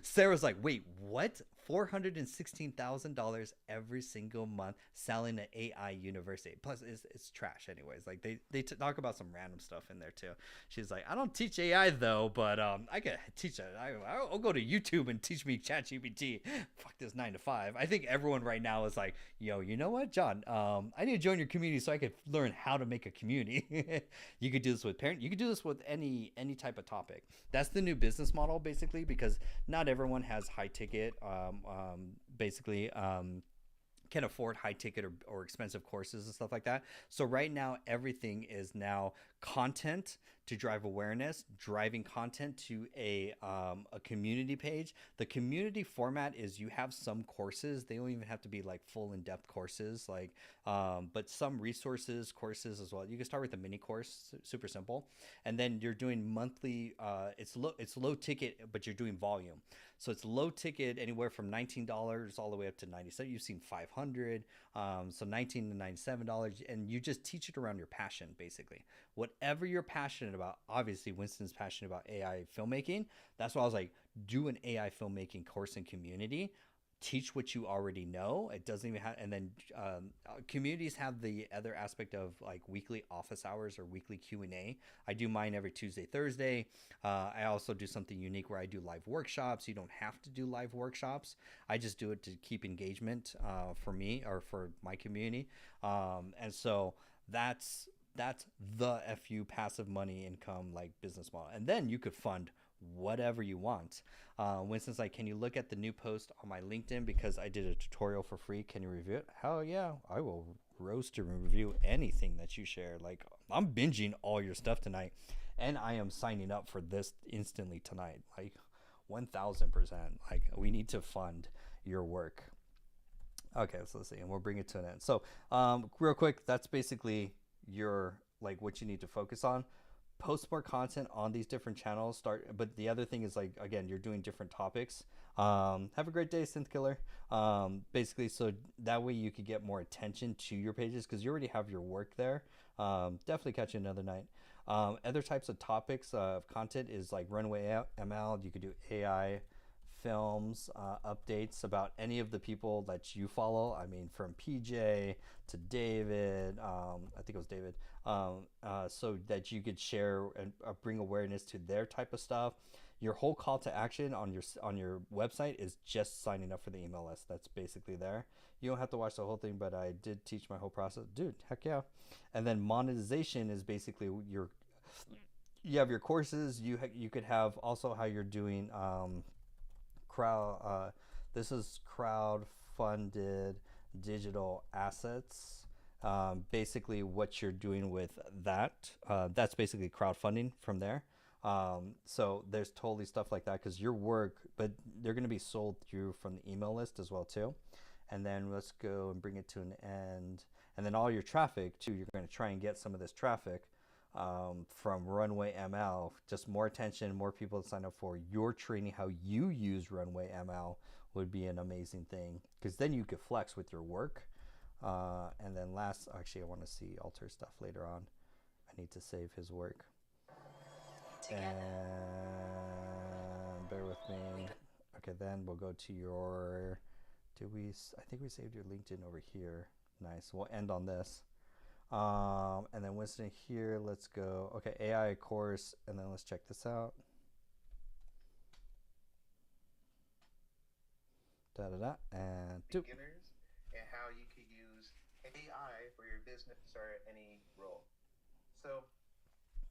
Sarah's like, wait, what? $416,000 every single month selling an AI university. Plus, it's trash anyways. Like, they talk about some random stuff in there too. She's like, I don't teach AI though, but I can teach it. I'll go to YouTube and teach me ChatGPT. Fuck this 9 to 5. I think everyone right now is like, yo, you know what, John? I need to join your community so I could learn how to make a community. You could do this with parents. You could do this with any type of topic. That's the new business model, basically, because not everyone has high ticket. Can afford high ticket or expensive courses and stuff like that. So right now, everything is now content to drive awareness, driving content to a community page. The community format is you have some courses. They don't even have to be like full in-depth courses, like, but some resources, courses as well. You can start with a mini course, super simple. And then you're doing monthly, it's low ticket, but you're doing volume. So it's low ticket, anywhere from $19 all the way up to $97. You've seen $500, so $19 to $97, and you just teach it around your passion, basically. Whatever you're passionate about. Obviously, Winston's passionate about AI filmmaking. That's why I was like, do an AI filmmaking course and community. Teach what you already know. It doesn't even have, and then communities have the other aspect of like weekly office hours or weekly Q&A. I do mine every Tuesday, Thursday. I also do something unique where I do live workshops. You don't have to do live workshops. I just do it to keep engagement for me or for my community. And so that's the FU passive money income like business model. And then you could fund whatever you want. Winston's like, can you look at the new post on my LinkedIn because I did a tutorial for free? Can you review it? Hell yeah, I will roast and review anything that you share. Like, I'm binging all your stuff tonight, and I am signing up for this instantly tonight. Like 1000%. Like, we need to fund your work. Okay, so let's see, and we'll bring it to an end. So real quick, that's basically your like what you need to focus on. Post more content on these different channels. But the other thing is, like, again, you're doing different topics. Have a great day, Synth Killer. Basically, so that way you could get more attention to your pages because you already have your work there. Definitely catch you another night. Other types of topics of content is like Runway ML. You could do AI films, updates about any of the people that you follow. I mean, from PJ to David, I think it was David, so that you could share and bring awareness to their type of stuff. Your whole call to action on your website is just signing up for the email list. That's basically there. You don't have to watch the whole thing, but I did teach my whole process. Dude, heck yeah. And then monetization is basically you have your courses. You could have also how you're doing this is crowd-funded digital assets. Basically what you're doing with that, that's basically crowdfunding from there. So there's totally stuff like that because your work, but they're going to be sold through from the email list as well too. And then let's go and bring it to an end. And then all your traffic too, you're going to try and get some of this traffic from Runway ML. Just more attention, more people to sign up for your training. How you use Runway ML would be an amazing thing because then you could flex with your work. And then last, actually, I want to see Alter stuff later on. I need to save his work. Together. And bear with me. Okay, then we'll go to your. I think we saved your LinkedIn over here. Nice. We'll end on this. And then Winston here, let's go. Okay, AI course, and then let's check this out. And do. beginners and how you can use AI for your business or any role. So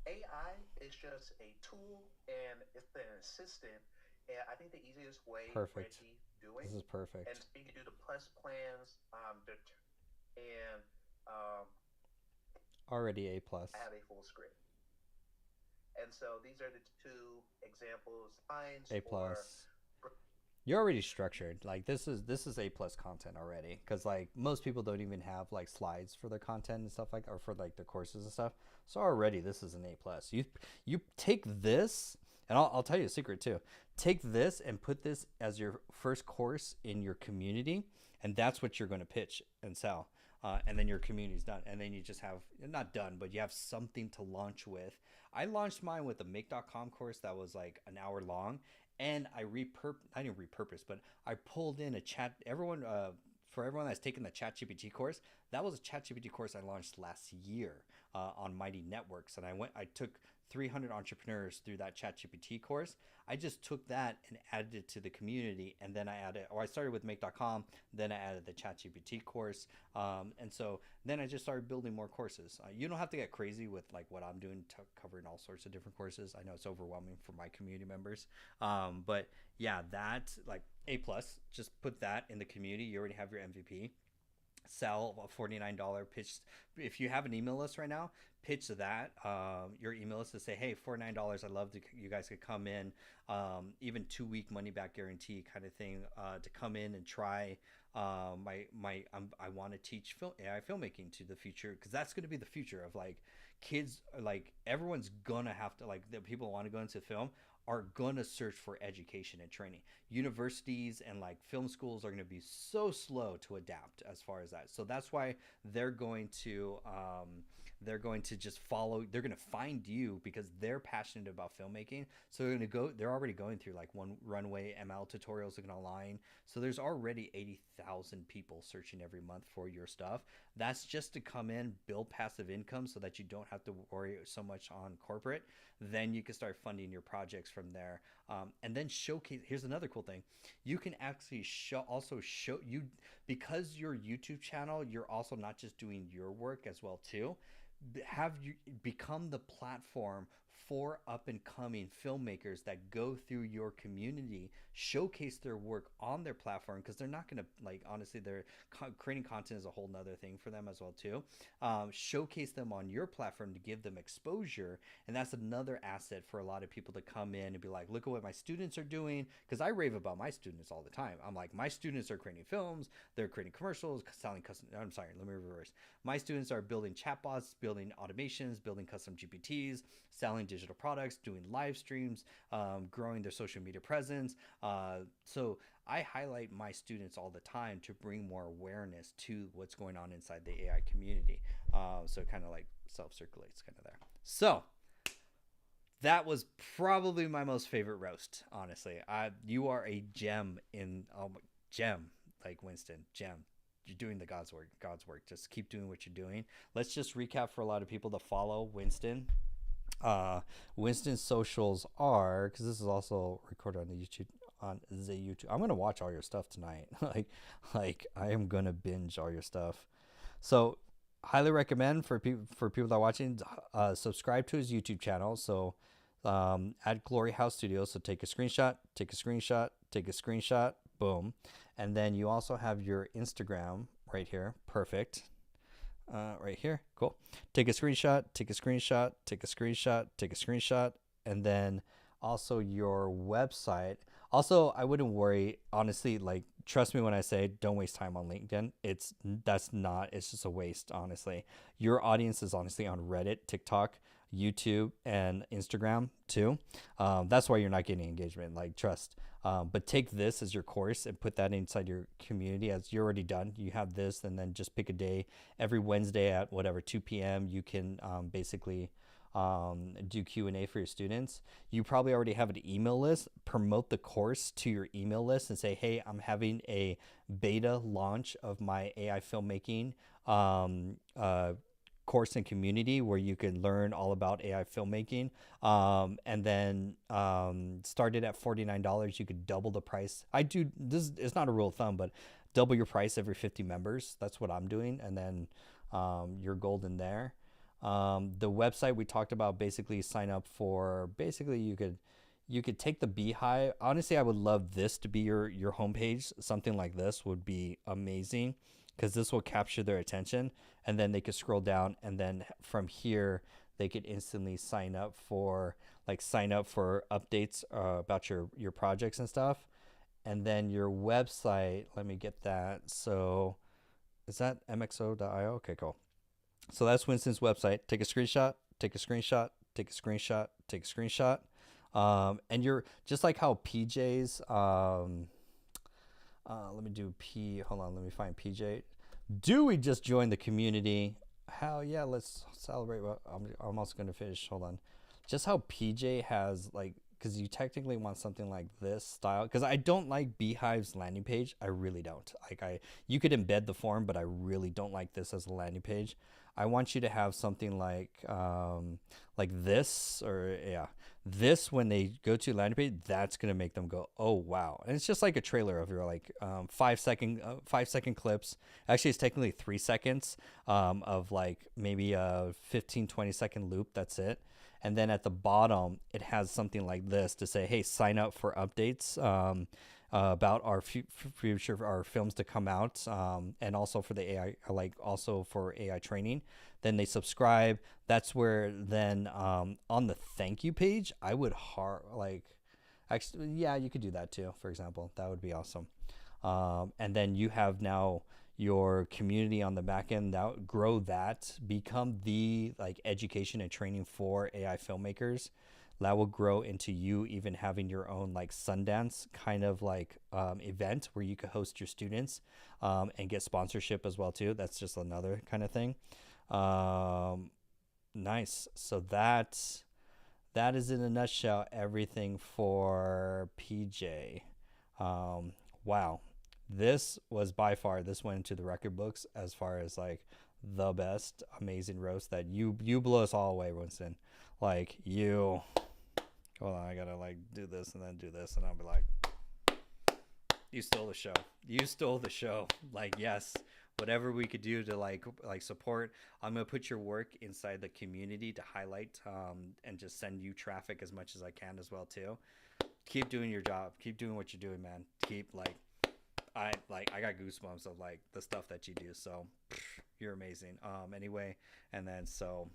AI is just a tool and it's an assistant. And I think the easiest way Perfect. Reggie doing, This is perfect. and so you can do the plus plans, and Already A plus. I have a full screen. And so these are the two examples. Lines A for plus. You're already structured. Like this is A plus content already, because like most people don't even have like slides for their content and stuff like, or for like their courses and stuff. So already this is an A plus. You take this, and I'll tell you a secret too. Take this and put this as your first course in your community, and that's what you're going to pitch and sell. And then your community's done, and then you just have, not done, but you have something to launch with. I launched mine with a make.com course that was like an hour long, and I didn't repurpose, but I pulled in a chat. For everyone that's taken the ChatGPT course, that was a ChatGPT course I launched last year on Mighty Networks, and I took 300 entrepreneurs through that ChatGPT course. I just took that and added it to the community, and then I started with make.com, then I added the ChatGPT course, and so then I just started building more courses. You don't have to get crazy with like what I'm doing, covering all sorts of different courses. I know it's overwhelming for my community members, but yeah, that like A plus. Just put that in the community. You already have your MVP. Sell a $49 pitch. If you have an email list right now, pitch that your email list to say, hey, $49, I'd love to, you guys could come in, even 2-week money back guarantee kind of thing, to come in and try I want to teach AI filmmaking to the future, because that's going to be the future of like kids. Like everyone's gonna have to, like the people who want to go into film are going to search for education and training. Universities and like film schools are going to be so slow to adapt as far as that. So that's why they're going to just follow. They're going to find you because they're passionate about filmmaking. So they're already going through like One Runway ML tutorials looking online. So there's already 80,000 people searching every month for your stuff. That's just to come in, build passive income so that you don't have to worry so much on corporate. Then you can start funding your projects from there, and then showcase. Here's another cool thing: you can actually show you, because your YouTube channel, you're also not just doing your work as well too. Have you become the platform for up and coming filmmakers that go through your community, showcase their work on their platform, because they're not going to, like, honestly, they're creating content is a whole nother thing for them as well too. Showcase them on your platform to give them exposure, and that's another asset for a lot of people to come in and be like, look at what my students are doing, because I rave about my students all the time. I'm like, my students are creating films, they're creating commercials, selling custom, I'm sorry, let me reverse. My students are building chatbots, building automations, building custom GPTs, selling digital products, doing live streams, growing their social media presence. So I highlight my students all the time to bring more awareness to what's going on inside the AI community. So it kind of like self-circulates kind of there. So that was probably my most favorite roast, honestly. You are a gem gem, like Winston, gem. You're doing the God's work. Just keep doing what you're doing. Let's just recap for a lot of people to follow Winston. Winston's socials are, because this is also recorded on the YouTube. I'm gonna watch all your stuff tonight. like I am gonna binge all your stuff. So highly recommend for people that are watching, subscribe to his YouTube channel. So at Glory House Studios. So take a screenshot, boom. And then you also have your Instagram right here. Perfect. Right here. Cool. Take a screenshot, and then also your website. Also, I wouldn't worry, honestly, like, trust me when I say don't waste time on LinkedIn. It's just a waste, honestly. Your audience is honestly on Reddit, TikTok, YouTube, and Instagram too. That's why you're not getting engagement, like, trust. But take this as your course and put that inside your community. As you're already done, you have this, and then just pick a day. Every Wednesday at 2 p.m. you can basically do Q&A for your students. You probably already have an email list. Promote the course to your email list and say, hey, I'm having a beta launch of my AI filmmaking course and community where you can learn all about AI filmmaking. And then started at $49, you could double the price. I do this. It's not a rule of thumb, but double your price every 50 members. That's what I'm doing, and then you're golden there. The website we talked about, basically sign up for. Basically, you could take the Beehive. Honestly, I would love this to be your homepage. Something like this would be amazing, because this will capture their attention, and then they could scroll down, and then from here they could instantly sign up for updates about your projects and stuff. And then your website, let me get that. So is that mxo.io? Okay, cool. So that's Winston's website. Take a screenshot, take a screenshot, take a screenshot, take a screenshot. And you're just like how PJ's, let me do hold on, let me find PJ. Dewey just joined the community. Hell yeah, let's celebrate. I'm almost going to finish. Hold on. Just how PJ has, like, because you technically want something like this style. Because I don't like Beehive's landing page. I really don't. You could embed the form, but I really don't like this as a landing page. I want you to have something like this, or this. When they go to landing page, that's gonna make them go, oh wow. And it's just like a trailer of your 5 second clips. Actually, it's technically 3 seconds of like maybe a 15-20 second loop. That's it. And then at the bottom, it has something like this to say, hey, sign up for updates about our future, our films to come out, and also for the AI, also for AI training. Then they subscribe. That's where then on the thank you page, I would actually, yeah, you could do that too, for example. That would be awesome. And then you have now your community on the back end. Grow that, become the education and training for AI filmmakers. That will grow into you even having your own Sundance kind of event where you could host your students and get sponsorship as well too. That's just another kind of thing. Nice. So that is in a nutshell everything for PJ. Wow. This was by far, this went into the record books as far as the best amazing roast that you blew us all away, Winston. Hold on, I gotta do this and then do this, and I'll be like, you stole the show. You stole the show. Yes, whatever we could do to support. I'm gonna put your work inside the community to highlight and just send you traffic as much as I can as well too. Keep doing your job. Keep doing what you're doing, man. Keep I got goosebumps of the stuff that you do. So you're amazing. Anyway, and then so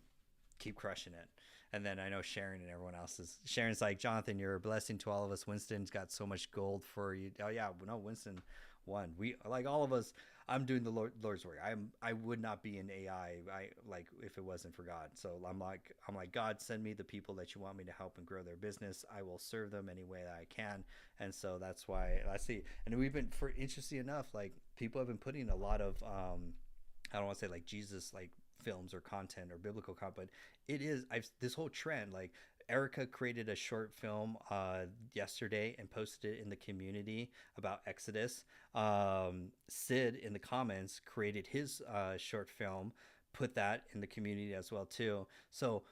keep crushing it. And then I know Sharon and everyone else Sharon's like, Jonathan, you're a blessing to all of us. Winston's got so much gold for you. Oh yeah, no, Winston won. We all of us. I'm doing the Lord's work. I would not be in AI if it wasn't for God. So I'm like God, send me the people that you want me to help and grow their business. I will serve them any way that I can. And so that's why I see. And we've been, for interesting enough, people have been putting a lot of I don't want to say Jesus films or content or biblical content, but it is this whole trend. Erica created a short film yesterday and posted it in the community about Exodus. Sid in the comments created his short film, put that in the community as well too. So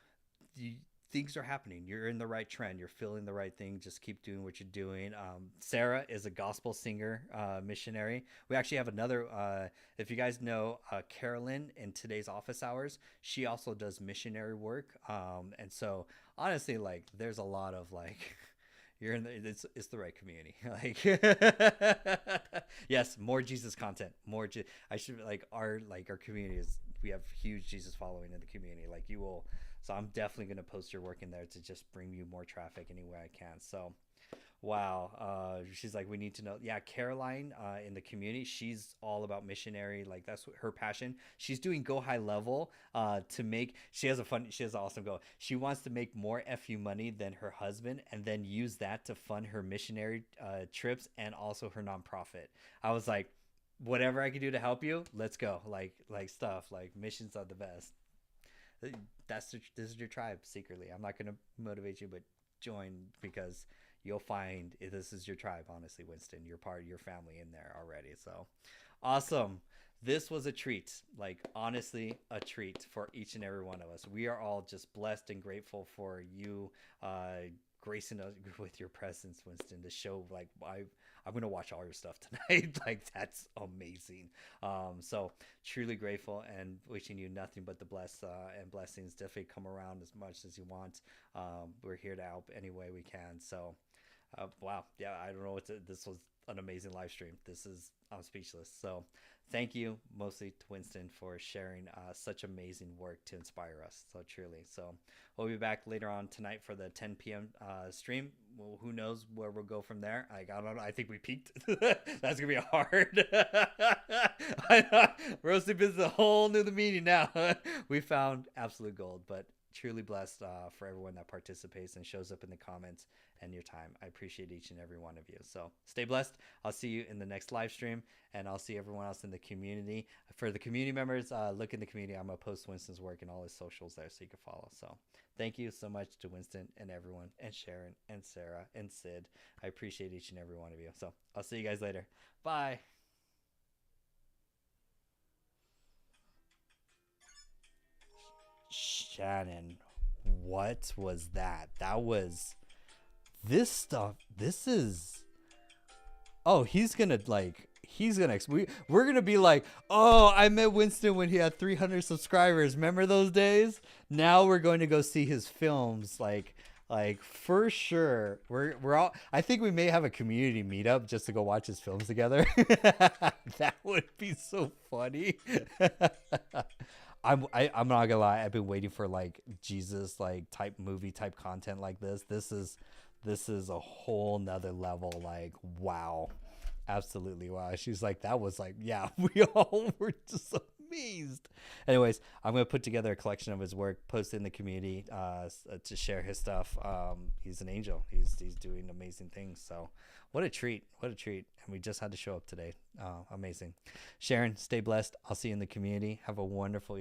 things are happening. You're in the right trend. You're feeling the right thing. Just keep doing what you're doing. Sarah is a gospel singer, missionary. We actually have another, if you guys know Carolyn in Today's Office Hours, she also does missionary work. And so honestly, there's a lot of you're in it's the right community. Yes, more Jesus content. I should our community is, we have huge Jesus following in the community. You will. So I'm definitely going to post your work in there to just bring you more traffic any way I can. So, wow. She's like, we need to know. Yeah, Caroline in the community, she's all about missionary. That's her passion. She's doing Go High Level she has an awesome goal. She wants to make more FU money than her husband and then use that to fund her missionary trips and also her nonprofit. I was like, whatever I can do to help you, let's go. Missions are the best. This is your tribe secretly. I'm not going to motivate you, but join, because you'll find this is your tribe. Honestly, Winston, you're part of your family in there already. So awesome. this was a treat, like honestly a treat for each and every one of us. We are all just blessed and grateful for you gracing us with your presence, Winston, to show like I'm gonna watch all your stuff tonight. Like that's amazing. So truly grateful and wishing you nothing but the and blessings. Definitely come around as much as you want. We're here to help any way we can. So wow, yeah, I don't know this was an amazing live stream. I'm speechless. So thank you mostly to Winston for sharing such amazing work to inspire us. So truly. So we'll be back later on tonight for the 10 p.m. Stream. Well, who knows where we'll go from there. I don't know. I think we peaked. That's gonna be hard. Roasted is a whole new meaning now. We found absolute gold, but truly blessed for everyone that participates and shows up in the comments and your time. I appreciate each and every one of you. So stay blessed. I'll see you in the next live stream, and I'll see everyone else in the community. For the community members, look in the community. I'm gonna post Winston's work and all his socials there so you can follow. So thank you so much to Winston and everyone, and Sharon and Sarah and Sid. I appreciate each and every one of you. So I'll see you guys later. Bye. Shannon, what was that? That was this stuff. This is, oh, we're gonna be like, oh, I met Winston when he had 300 subscribers. Remember those days? Now we're going to go see his films, like for sure. We're all, I think we may have a community meetup just to go watch his films together. That would be so funny. I'm not gonna lie, I've been waiting for like Jesus like type movie type content like this. This is a whole nother level. Like, wow. Absolutely wow. She's like, that was like, yeah, we all were just amazed. Anyways, I'm gonna put together a collection of his work, post it in the community to share his stuff. He's an angel. He's doing amazing things. So what a treat. And we just had to show up today. Amazing. Sharon, stay blessed. I'll see you in the community. Have a wonderful evening.